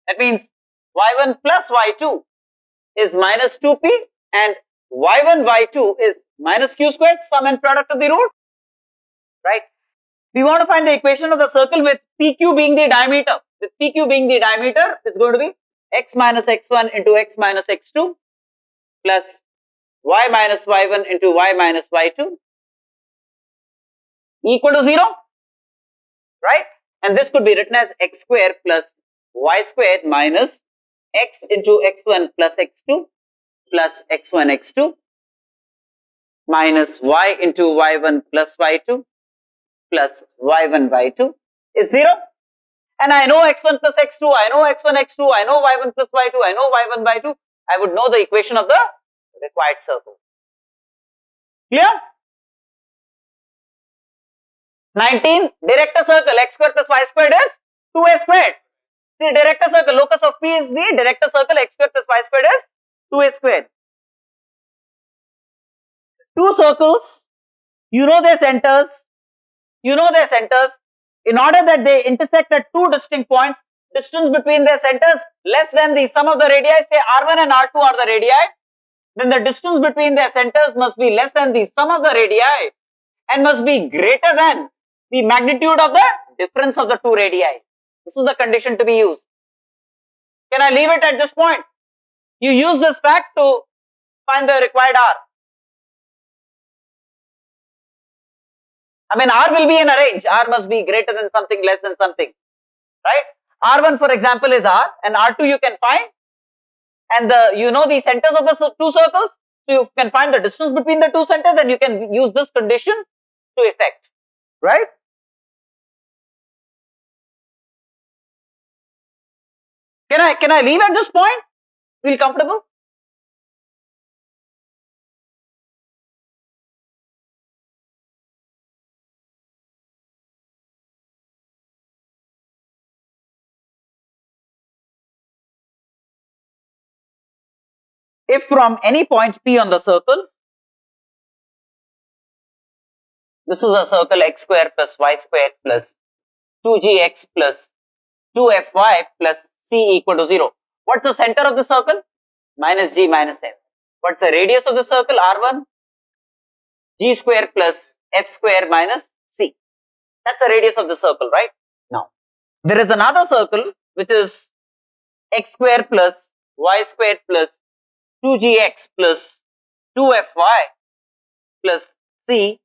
That means y1 plus y2 is minus 2p and y1, y2 is minus q squared, sum and product of the root, right? We want to find the equation of the circle with PQ being the diameter. With PQ being the diameter, it's going to be x minus x1 into x minus x2 plus y minus y1 into y minus y2 equal to 0, right? And this could be written as x square plus y squared minus x into x1 plus x2 plus x1 x2 minus y into y1 plus y2 plus y1 y2 is 0. And I know x1 plus x2, I know x1 x2, I know y1 plus y2, I know y1 y2. I would know the equation of the required circle. Clear? 19, direct a circle, x squared plus y squared is 2a squared. The direct a circle, locus of P is the direct a circle, x squared plus y squared is 2a squared. Two circles, you know their centers. In order that they intersect at two distinct points, distance between their centers less than the sum of the radii, say R1 and R2 are the radii. then the distance between their centers must be less than the sum of the radii and must be greater than the magnitude of the difference of the two radii. This is the condition to be used. Can I leave it at this point? You use this fact to find the required R. I mean, R will be in a range. R must be greater than something, less than something, right? R1, for example, is R, and R2 you can find, and the centers of the two circles, so you can find the distance between the two centers, and you can use this condition to effect, right? Can I leave at this point? Feel comfortable? If from any point P on the circle, this is a circle x square plus y square plus 2gx plus 2fy plus c equal to 0. What's the center of the circle? Minus g minus f. What's the radius of the circle? R1, g square plus f square minus c. That's the radius of the circle, right? Now, there is another circle which is x square plus y square plus 2gx plus 2fy plus c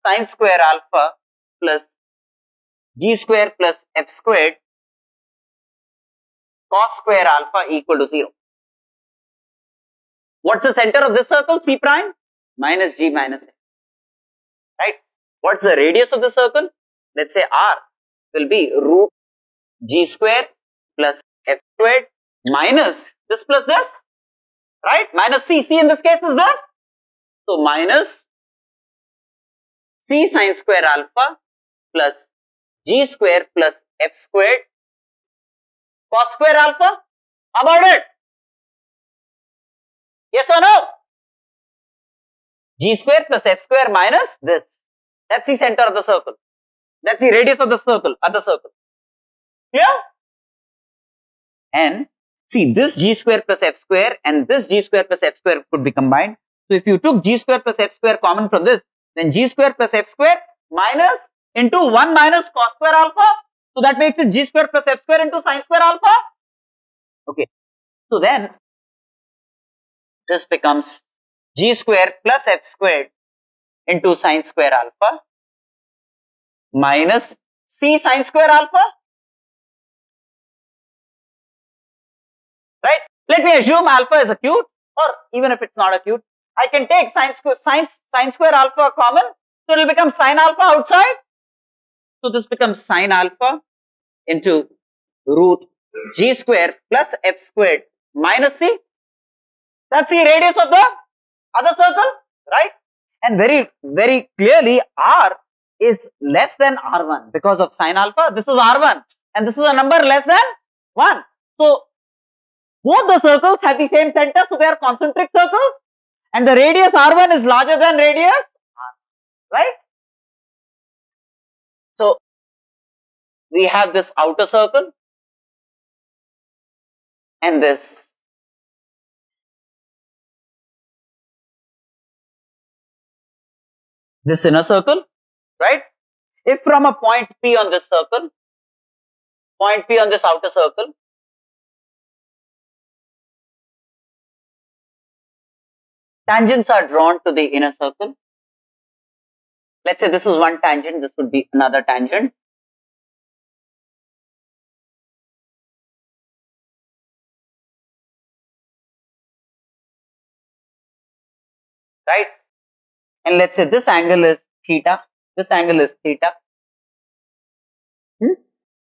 sine square alpha plus g square plus f squared cos square alpha equal to 0. What's the center of this circle? C prime minus g minus f. Right? What's the radius of the circle? Let's say R will be root g square plus f squared minus this plus this, right? Minus c. C in this case is this. So minus c sine square alpha plus g square plus f squared cos square alpha. How about it? Yes or no? G square plus f square minus this. That's the center of the circle. That's the radius of the circle, other circle. Clear? And see, this g square plus f square and this g square plus f square could be combined. So if you took g square plus f square common from this, then g square plus f square minus into 1 minus cos square alpha. So that makes it g square plus f square into sine square alpha. Okay. So then this becomes g square plus f squared into sine square alpha minus c sine square alpha. Right? Let me assume alpha is acute, or even if it's not acute, I can take sine square alpha common, so it will become sine alpha outside. So this becomes sine alpha into root g square plus f squared minus c. That's the radius of the other circle, right? And very, very clearly R is less than R1 because of sine alpha. This is R1 and this is a number less than 1. So both the circles have the same center, so they are concentric circles, and the radius R1 is larger than radius R, right? So we have this outer circle and this inner circle, right? If from a point P on this circle, point P on this outer circle, tangents are drawn to the inner circle. Let's say this is one tangent, this would be another tangent. Right? And let's say this angle is theta, this angle is theta.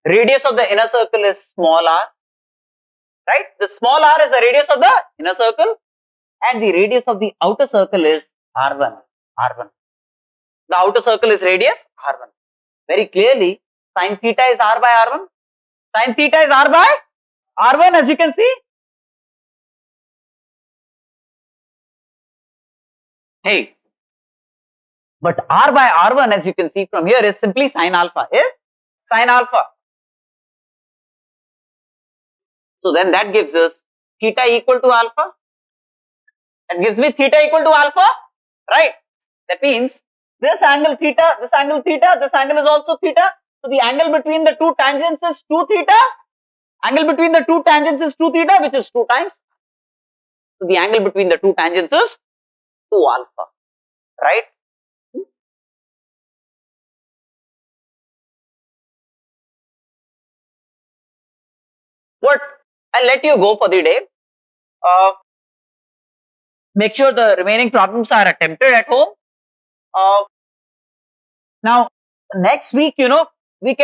Radius of the inner circle is small r, right? The small r is the radius of the inner circle, and the radius of the outer circle is r1. The outer circle is radius r1. Very clearly, sin theta is r by r1. Sin theta is r by r1, as you can see. Hey, but r by r1, as you can see from here, is simply sin alpha. Is sin alpha. So then that gives us theta equal to alpha. That gives me theta equal to alpha, right? That means this angle theta, this angle theta, this angle is also theta. So the angle between the two tangents is 2 theta. Angle between the two tangents is 2 theta, which is 2 times. So the angle between the two tangents is 2 alpha, right? What? I'll let you go for the day. Make sure the remaining problems are attempted at home. Now, next week, we can